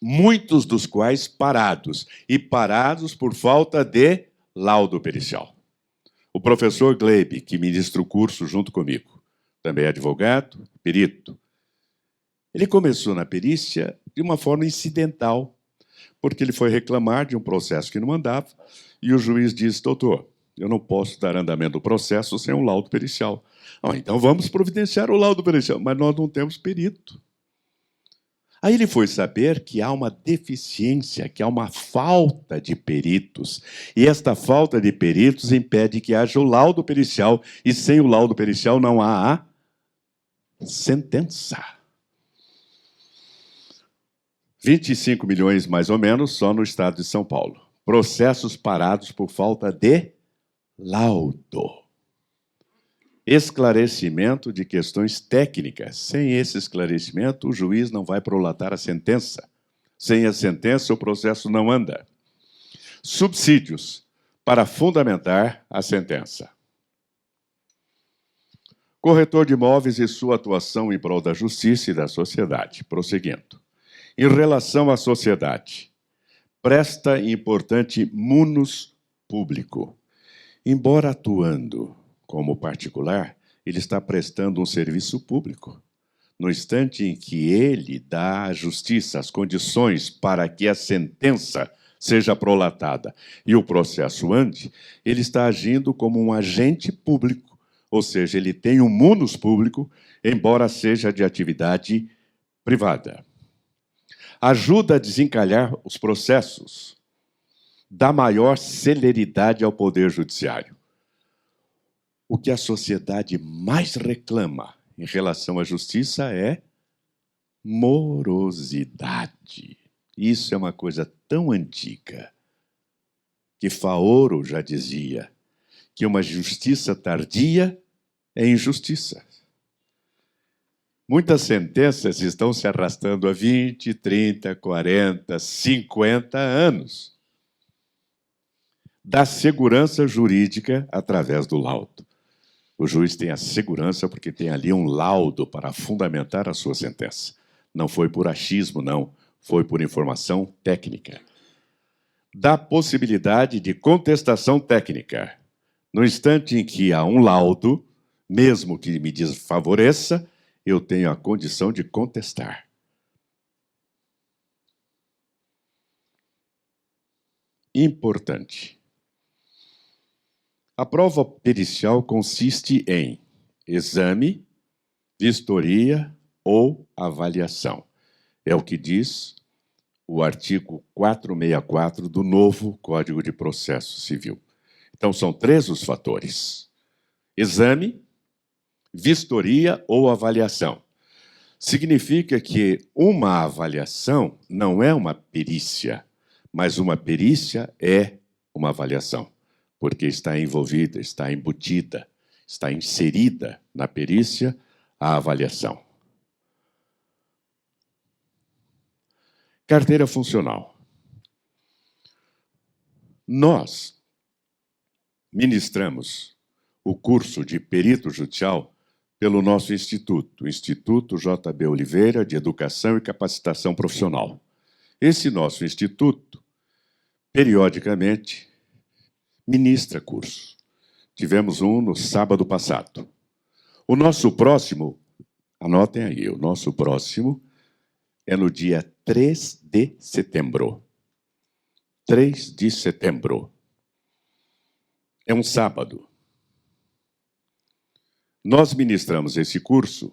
muitos dos quais parados, e parados por falta de laudo pericial. O professor Gleib, que ministra o curso junto comigo, também é advogado, perito. Ele começou na perícia de uma forma incidental, porque ele foi reclamar de um processo que não andava, e o juiz disse, doutor, eu não posso dar andamento do processo sem um laudo pericial. Então vamos providenciar o laudo pericial, mas nós não temos perito. Aí ele foi saber que há uma deficiência, que há uma falta de peritos. E esta falta de peritos impede que haja o laudo pericial. E sem o laudo pericial não há a sentença. 25 milhões, mais ou menos, só no estado de São Paulo. Processos parados por falta de laudo. Esclarecimento de questões técnicas. Sem esse esclarecimento, o juiz não vai prolatar a sentença. Sem a sentença, o processo não anda. Subsídios para fundamentar a sentença. Corretor de imóveis e sua atuação em prol da justiça e da sociedade. Prosseguindo. Em relação à sociedade, presta importante munus público. Embora atuando como particular, ele está prestando um serviço público. no instante em que ele dá à justiça as condições para que a sentença seja prolatada e o processo ande, ele está agindo como um agente público, ou seja, ele tem um munus público, embora seja de atividade privada. Ajuda a desencalhar os processos, dá maior celeridade ao Poder Judiciário. O que a sociedade mais reclama em relação à justiça é morosidade. Isso é uma coisa tão antiga que Faoro já dizia que uma justiça tardia é injustiça. Muitas sentenças estão se arrastando há 20, 30, 40, 50 anos. Da segurança jurídica através do laudo. O juiz tem a segurança porque tem ali um laudo para fundamentar a sua sentença. Não foi por achismo, não. Foi por informação técnica. Da possibilidade de contestação técnica. No instante em que há um laudo, mesmo que me desfavoreça, eu tenho a condição de contestar. Importante. A prova pericial consiste em exame, vistoria ou avaliação. É o que diz o artigo 464 do novo Código de Processo Civil. Então, são 3 os fatores: exame, vistoria ou avaliação. Significa que uma avaliação não é uma perícia, mas uma perícia é uma avaliação, porque está envolvida, está embutida, está inserida na perícia a avaliação. Carteira funcional. Nós ministramos o curso de perito judicial pelo nosso instituto, o Instituto JB Oliveira de Educação e Capacitação Profissional. Esse nosso instituto, periodicamente, ministra curso. Tivemos um no sábado passado. O nosso próximo, anotem aí, o nosso próximo é no dia 3 de setembro. 3 de setembro. É um sábado. Nós ministramos esse curso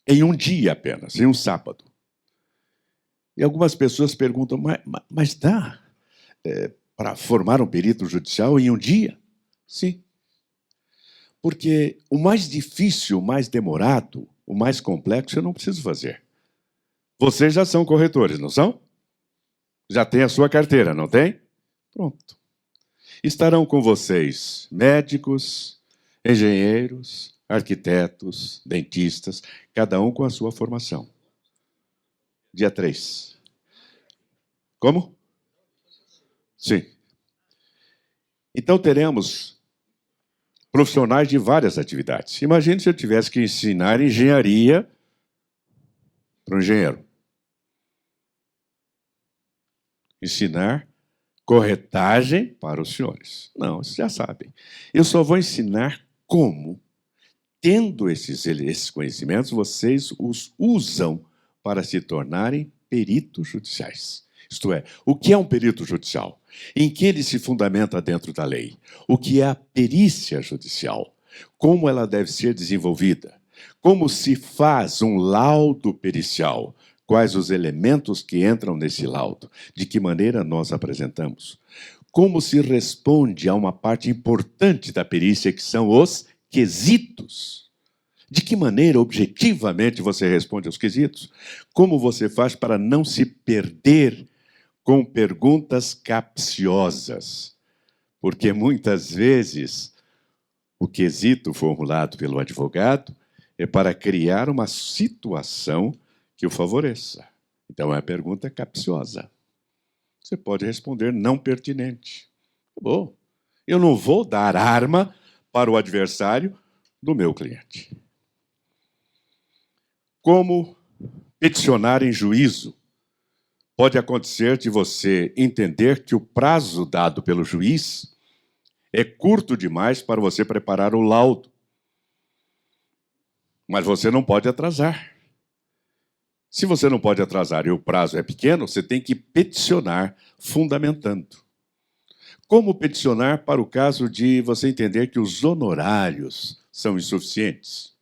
em um dia apenas, em um sábado. E algumas pessoas perguntam, mas dá para formar um perito judicial em um dia? Sim. Porque o mais difícil, o mais demorado, o mais complexo, eu não preciso fazer. Vocês já são corretores, não são? Já tem a sua carteira, não tem? Pronto. Estarão com vocês médicos, engenheiros, arquitetos, dentistas, cada um com a sua formação. Dia 3. Como? Sim. Então teremos profissionais de várias atividades. Imagine se eu tivesse que ensinar engenharia para um engenheiro. Ensinar corretagem para os senhores. Não, vocês já sabem. Eu só vou ensinar como, tendo esses conhecimentos, vocês os usam para se tornarem peritos judiciais. Isto é, o que é um perito judicial? Em que ele se fundamenta dentro da lei? O que é a perícia judicial? Como ela deve ser desenvolvida? Como se faz um laudo pericial? Quais os elementos que entram nesse laudo? De que maneira nós apresentamos? Como se responde a uma parte importante da perícia, que são os quesitos? De que maneira, objetivamente, você responde aos quesitos? Como você faz para não se perder com perguntas capciosas? Porque, muitas vezes, o quesito formulado pelo advogado é para criar uma situação que o favoreça. Então, é a pergunta capciosa. Você pode responder não pertinente. Bom, eu não vou dar arma para o adversário do meu cliente. Como peticionar em juízo? Pode acontecer de você entender que o prazo dado pelo juiz é curto demais para você preparar o laudo. Mas você não pode atrasar. Se você não pode atrasar e o prazo é pequeno, você tem que peticionar fundamentando. Como peticionar para o caso de você entender que os honorários são insuficientes?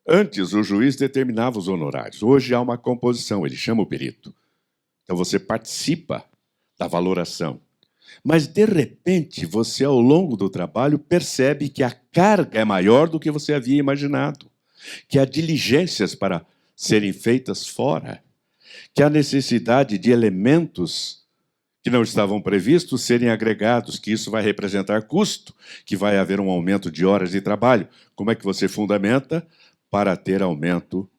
Antes, o juiz determinava os honorários. Hoje há uma composição, ele chama o perito. Então você participa da valoração. Mas, de repente, você, ao longo do trabalho, percebe que a carga é maior do que você havia imaginado, que há diligências para serem feitas fora, que há necessidade de elementos que não estavam previstos serem agregados, que isso vai representar custo, que vai haver um aumento de horas de trabalho. Como é que você fundamenta para ter aumento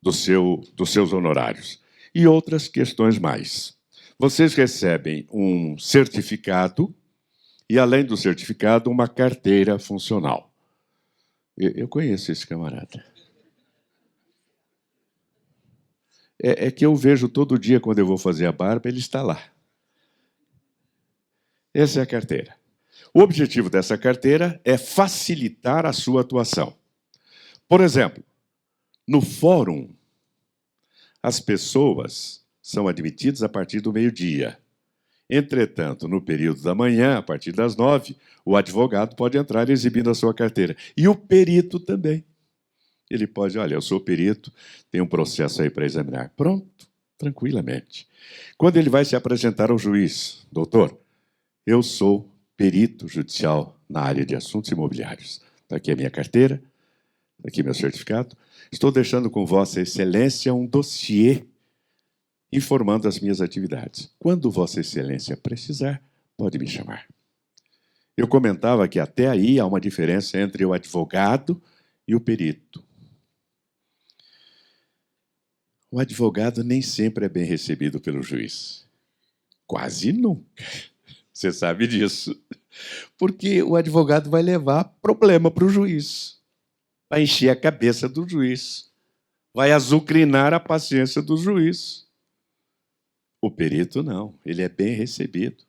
dos seus honorários? E outras questões mais. Vocês recebem um certificado e, além do certificado, uma carteira funcional. Eu conheço esse camarada. É que eu vejo todo dia, quando eu vou fazer a barba, ele está lá. Essa é a carteira. O objetivo dessa carteira é facilitar a sua atuação. Por exemplo, no fórum, as pessoas são admitidas a partir do meio-dia. Entretanto, no período da manhã, a partir das 9, o advogado pode entrar exibindo a sua carteira. E o perito também. Ele pode, olha, eu sou perito, tem um processo aí para examinar. Pronto, tranquilamente. Quando ele vai se apresentar ao juiz, doutor, eu sou perito judicial na área de assuntos imobiliários. Está aqui a minha carteira, está aqui meu certificado. Estou deixando com Vossa Excelência um dossiê informando as minhas atividades. Quando Vossa Excelência precisar, pode me chamar. Eu comentava que até aí há uma diferença entre o advogado e o perito. O advogado nem sempre é bem recebido pelo juiz. Quase nunca. Você sabe disso. Porque o advogado vai levar problema para o juiz. Vai encher a cabeça do juiz. Vai azucrinar a paciência do juiz. O perito não. Ele é bem recebido.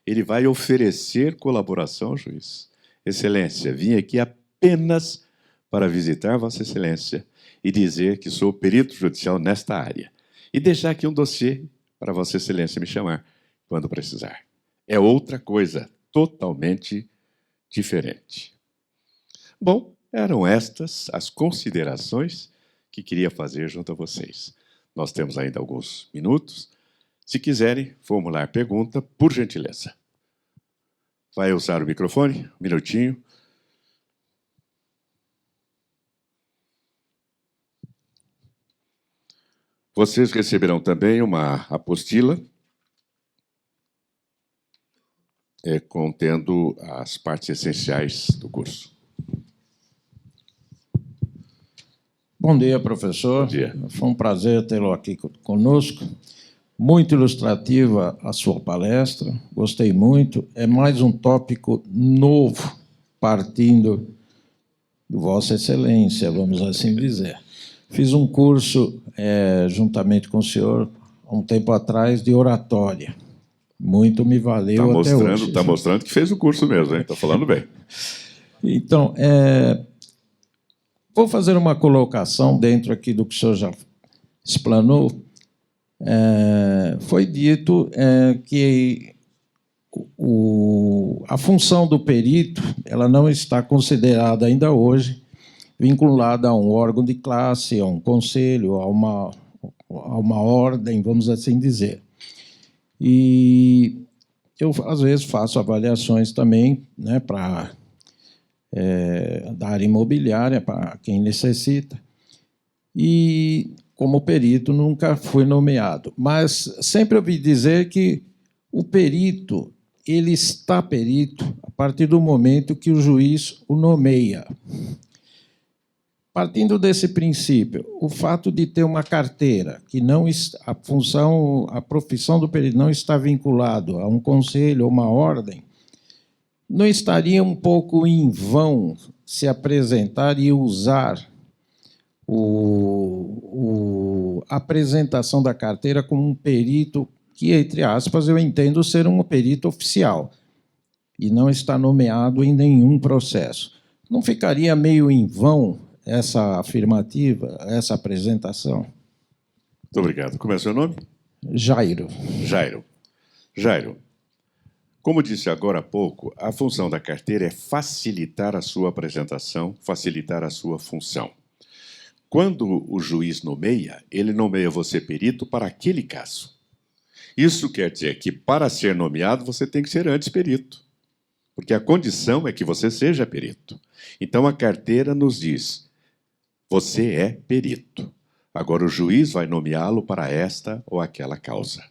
Ele vai oferecer colaboração ao juiz. Excelência, vim aqui apenas para visitar Vossa Excelência e dizer que sou perito judicial nesta área. E deixar aqui um dossiê para Vossa Excelência me chamar quando precisar. É outra coisa, totalmente diferente. Bom, eram estas as considerações que queria fazer junto a vocês. Nós temos ainda alguns minutos. Se quiserem formular pergunta, por gentileza. Vai usar o microfone? Um minutinho. Vocês receberão também uma apostila contendo as partes essenciais do curso. Bom dia, professor. Bom dia. Foi um prazer tê-lo aqui conosco. Muito ilustrativa a sua palestra, gostei muito. É mais um tópico novo, partindo de Vossa Excelência, vamos assim dizer. Fiz um curso, juntamente com o senhor, há um tempo atrás, de oratória. Muito me valeu até hoje. Está mostrando que fez o curso mesmo, hein? Está falando bem. Então, vou fazer uma colocação dentro aqui do que o senhor já explanou. Foi dito que a função do perito ela não está considerada ainda hoje vinculada a um órgão de classe, a um conselho, a uma ordem, vamos assim dizer. E eu, às vezes, faço avaliações também, né, para da área imobiliária, para quem necessita. E, como perito, nunca fui nomeado. Mas sempre ouvi dizer que o perito, ele está perito a partir do momento que o juiz o nomeia. Partindo desse princípio, o fato de ter uma carteira, que não a profissão do perito não está vinculado a um conselho ou uma ordem, não estaria um pouco em vão se apresentar e usar a apresentação da carteira como um perito que, entre aspas, eu entendo ser um perito oficial e não está nomeado em nenhum processo? Não ficaria meio em vão essa afirmativa, essa apresentação? Muito obrigado. Como é o seu nome? Jairo. Jairo. Jairo, como disse agora há pouco, a função da carteira é facilitar a sua apresentação, facilitar a sua função. Quando o juiz nomeia, ele nomeia você perito para aquele caso. Isso quer dizer que, para ser nomeado, você tem que ser antes perito, porque a condição é que você seja perito. Então, a carteira nos diz, você é perito. Agora, o juiz vai nomeá-lo para esta ou aquela causa.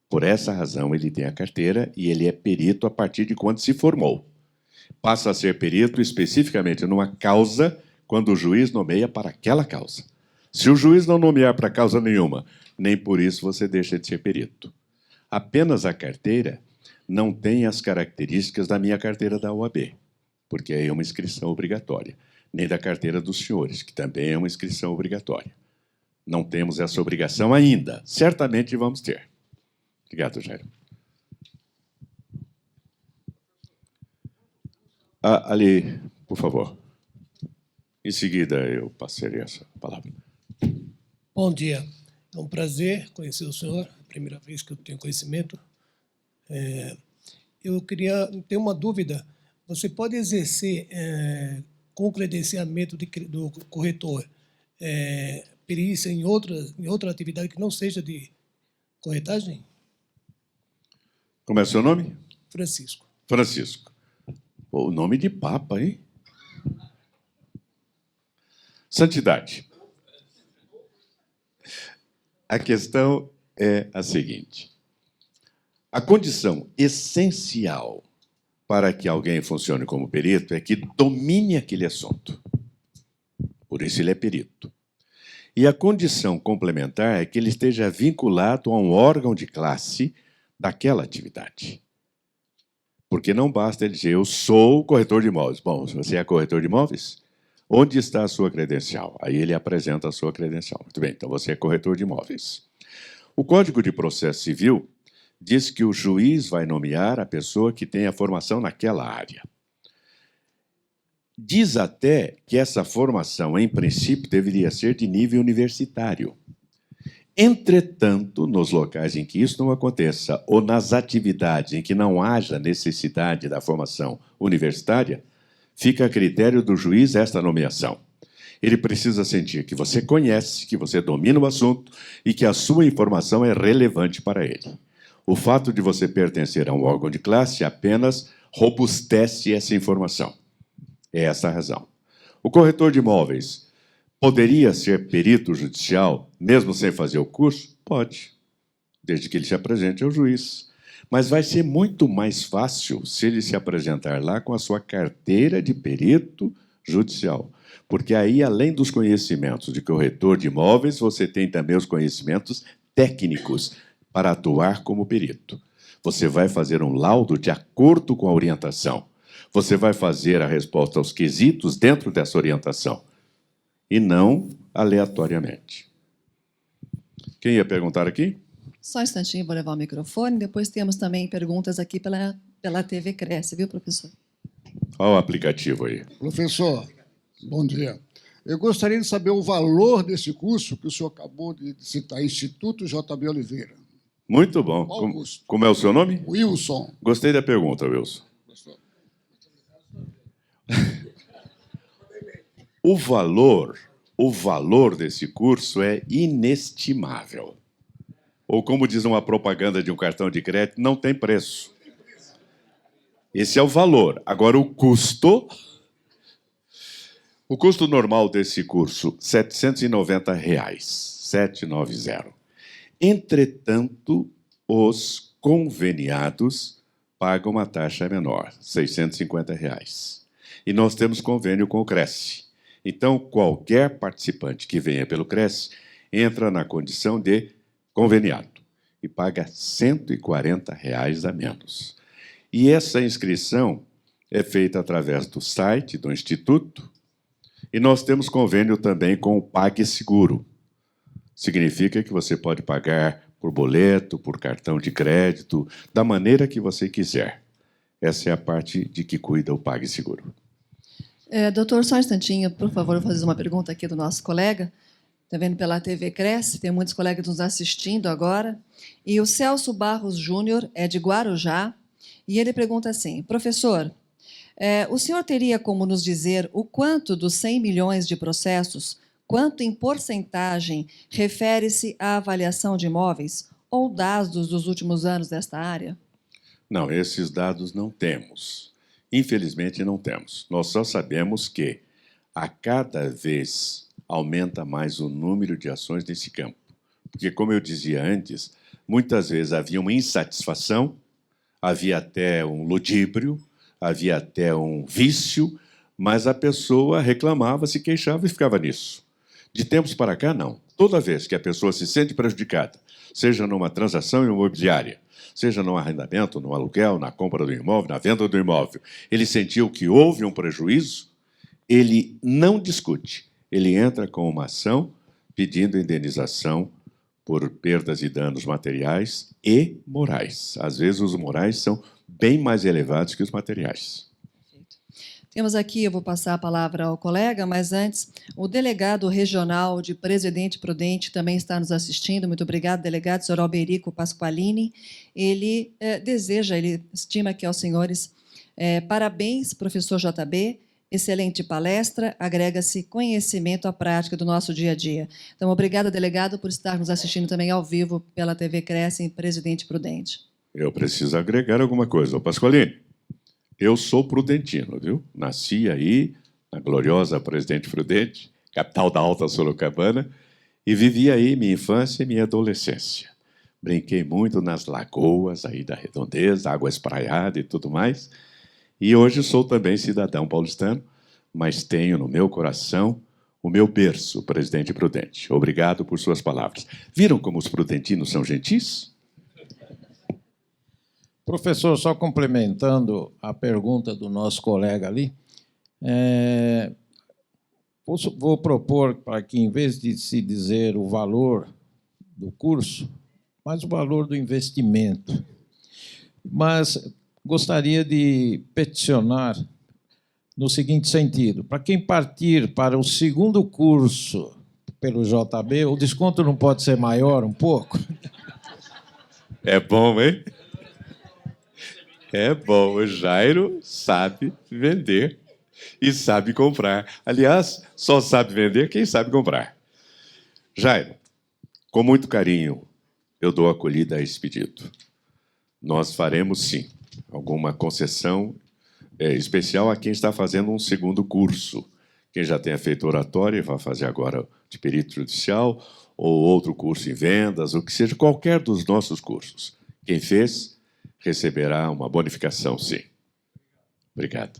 Por essa razão, ele tem a carteira e ele é perito a partir de quando se formou. Passa a ser perito especificamente numa causa quando o juiz nomeia para aquela causa. Se o juiz não nomear para causa nenhuma, nem por isso você deixa de ser perito. Apenas a carteira não tem as características da minha carteira da OAB, porque é uma inscrição obrigatória, nem da carteira dos senhores, que também é uma inscrição obrigatória. Não temos essa obrigação ainda. Certamente vamos ter. Obrigado, Jairo. Ali, por favor. Em seguida, eu passarei essa palavra. Bom dia. É um prazer conhecer o senhor. É a primeira vez que eu tenho conhecimento. Eu queria ter uma dúvida. Você pode exercer, com o credenciamento do corretor, perícia em outra atividade que não seja de corretagem? Como é o seu nome? Francisco. Francisco. O nome de Papa, hein? Santidade. A questão é a seguinte. A condição essencial para que alguém funcione como perito é que domine aquele assunto. Por isso ele é perito. E a condição complementar é que ele esteja vinculado a um órgão de classe daquela atividade. Porque não basta ele dizer, eu sou corretor de imóveis. Bom, se você é corretor de imóveis, onde está a sua credencial? Aí ele apresenta a sua credencial. Muito bem, então você é corretor de imóveis. O Código de Processo Civil diz que o juiz vai nomear a pessoa que tem a formação naquela área. Diz até que essa formação, em princípio, deveria ser de nível universitário. Entretanto, nos locais em que isso não aconteça, ou nas atividades em que não haja necessidade da formação universitária, fica a critério do juiz esta nomeação. Ele precisa sentir que você conhece, que você domina o assunto e que a sua informação é relevante para ele. O fato de você pertencer a um órgão de classe apenas robustece essa informação. É essa a razão. O corretor de imóveis poderia ser perito judicial, mesmo sem fazer o curso? Pode, desde que ele se apresente ao juiz. Mas vai ser muito mais fácil se ele se apresentar lá com a sua carteira de perito judicial. Porque aí, além dos conhecimentos de corretor de imóveis, você tem também os conhecimentos técnicos para atuar como perito. Você vai fazer um laudo de acordo com a orientação. Você vai fazer a resposta aos quesitos dentro dessa orientação. E não aleatoriamente. Quem ia perguntar aqui? Só um instantinho, vou levar o microfone. Depois temos também perguntas aqui pela TV Cresce, viu, professor? Olha o aplicativo aí. Professor, bom dia. Eu gostaria de saber o valor desse curso que o senhor acabou de citar, Instituto JB Oliveira. Muito bom. Qual custo? Como é o seu nome? Wilson. Gostei da pergunta, Wilson. O valor desse curso é inestimável. Ou, como diz uma propaganda de um cartão de crédito, não tem preço. Esse é o valor. Agora, o custo normal desse curso, R$ 790, 790. Entretanto, os conveniados pagam uma taxa menor, R$ 650. E nós temos convênio com o Cresce. Então, qualquer participante que venha pelo Cresce entra na condição de conveniado e paga R$ 140 a menos. E essa inscrição é feita através do site do Instituto e nós temos convênio também com o PagSeguro. Significa que você pode pagar por boleto, por cartão de crédito, da maneira que você quiser. Essa é a parte de que cuida o PagSeguro. Doutor, só um instantinho, por favor, vou fazer uma pergunta aqui do nosso colega. Está vendo pela TV Cresce, tem muitos colegas nos assistindo agora. E o Celso Barros Júnior é de Guarujá, e ele pergunta assim: professor, o senhor teria como nos dizer o quanto dos 100 milhões de processos, quanto em porcentagem refere-se à avaliação de imóveis ou dados dos últimos anos desta área? Não, esses dados não temos. Infelizmente, não temos. Nós só sabemos que a cada vez aumenta mais o número de ações nesse campo. Porque, como eu dizia antes, muitas vezes havia uma insatisfação, havia até um ludíbrio, havia até um vício, mas a pessoa reclamava, se queixava e ficava nisso. De tempos para cá, não. Toda vez que a pessoa se sente prejudicada, seja numa transação imobiliária, seja no arrendamento, no aluguel, na compra do imóvel, na venda do imóvel, ele sentiu que houve um prejuízo, ele não discute. Ele entra com uma ação pedindo indenização por perdas e danos materiais e morais. Às vezes, os morais são bem mais elevados que os materiais. Temos aqui, eu vou passar a palavra ao colega, mas antes, o delegado regional de Presidente Prudente também está nos assistindo. Muito obrigado, delegado, senhor Alberico Pasqualini. Ele ele estima que aos senhores, parabéns, professor JB, excelente palestra, agrega-se conhecimento à prática do nosso dia a dia. Então, obrigada, delegado, por estar nos assistindo também ao vivo pela TV Cresce em Presidente Prudente. Eu preciso agregar alguma coisa. Ô, Pasqualini, eu sou prudentino, viu? Nasci aí, na gloriosa Presidente Prudente, capital da Alta Sorocabana, e vivi aí minha infância e minha adolescência. Brinquei muito nas lagoas aí da Redondeza, água espraiada e tudo mais. E hoje sou também cidadão paulistano, mas tenho no meu coração o meu berço, Presidente Prudente. Obrigado por suas palavras. Viram como os prudentinos são gentis? Professor, só complementando a pergunta do nosso colega ali, vou propor para que, em vez de se dizer o valor do curso, mas o valor do investimento. Mas gostaria de peticionar no seguinte sentido: para quem partir para o segundo curso pelo JB, o desconto não pode ser maior um pouco? É bom, hein? É bom. O Jairo sabe vender e sabe comprar. Aliás, só sabe vender quem sabe comprar. Jairo, com muito carinho, eu dou acolhida a esse pedido. Nós faremos, sim, alguma concessão especial a quem está fazendo um segundo curso. Quem já tenha feito oratória e vai fazer agora de perito judicial, ou outro curso em vendas, ou que seja, qualquer dos nossos cursos. Quem fez, receberá uma bonificação, sim. Obrigado.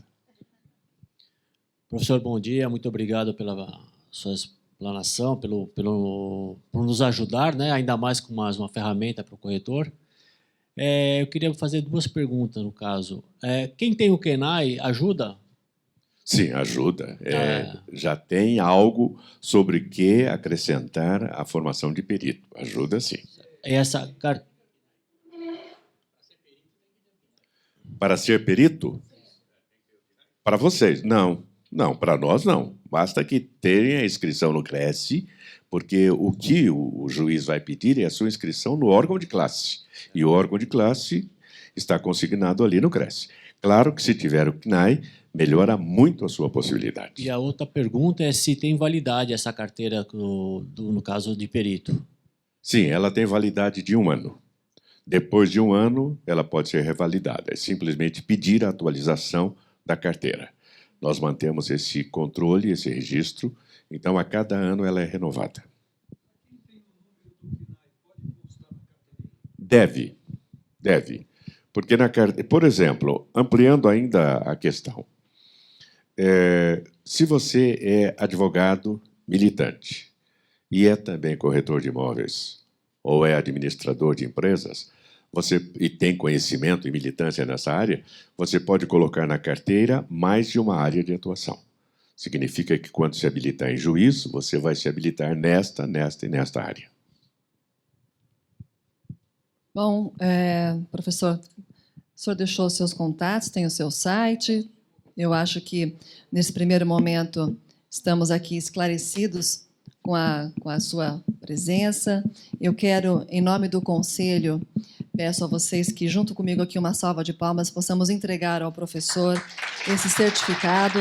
Professor, bom dia. Muito obrigado pela sua explanação, por nos ajudar, né? Ainda mais com mais uma ferramenta para o corretor. Eu queria fazer duas perguntas, no caso. Quem tem o KENAI ajuda? Sim, ajuda. Já tem algo sobre que acrescentar à formação de perito. Ajuda, sim. Essa carta. Para ser perito? Para vocês? Não. Não, para nós não. Basta que tenha a inscrição no Cresce, porque o que o juiz vai pedir é a sua inscrição no órgão de classe. E o órgão de classe está consignado ali no Cresce. Claro que se tiver o CNAE, melhora muito a sua possibilidade. E a outra pergunta é se tem validade essa carteira no caso de perito. Sim, ela tem validade de 1 ano. Depois de 1 ano, ela pode ser revalidada. É simplesmente pedir a atualização da carteira. Nós mantemos esse controle, esse registro, então a cada ano ela é renovada. Deve. Porque na carteira, por exemplo, ampliando ainda a questão, se você é advogado militante e é também corretor de imóveis ou é administrador de empresas, e tem conhecimento e militância nessa área, você pode colocar na carteira mais de uma área de atuação. Significa que quando se habilitar em juízo, você vai se habilitar nesta e nesta área. Bom, professor, o senhor deixou os seus contatos, tem o seu site, Eu acho que, nesse primeiro momento, estamos aqui esclarecidos com a sua presença. Eu quero, em nome do Conselho, peço a vocês que, junto comigo aqui, uma salva de palmas, possamos entregar ao professor esse certificado.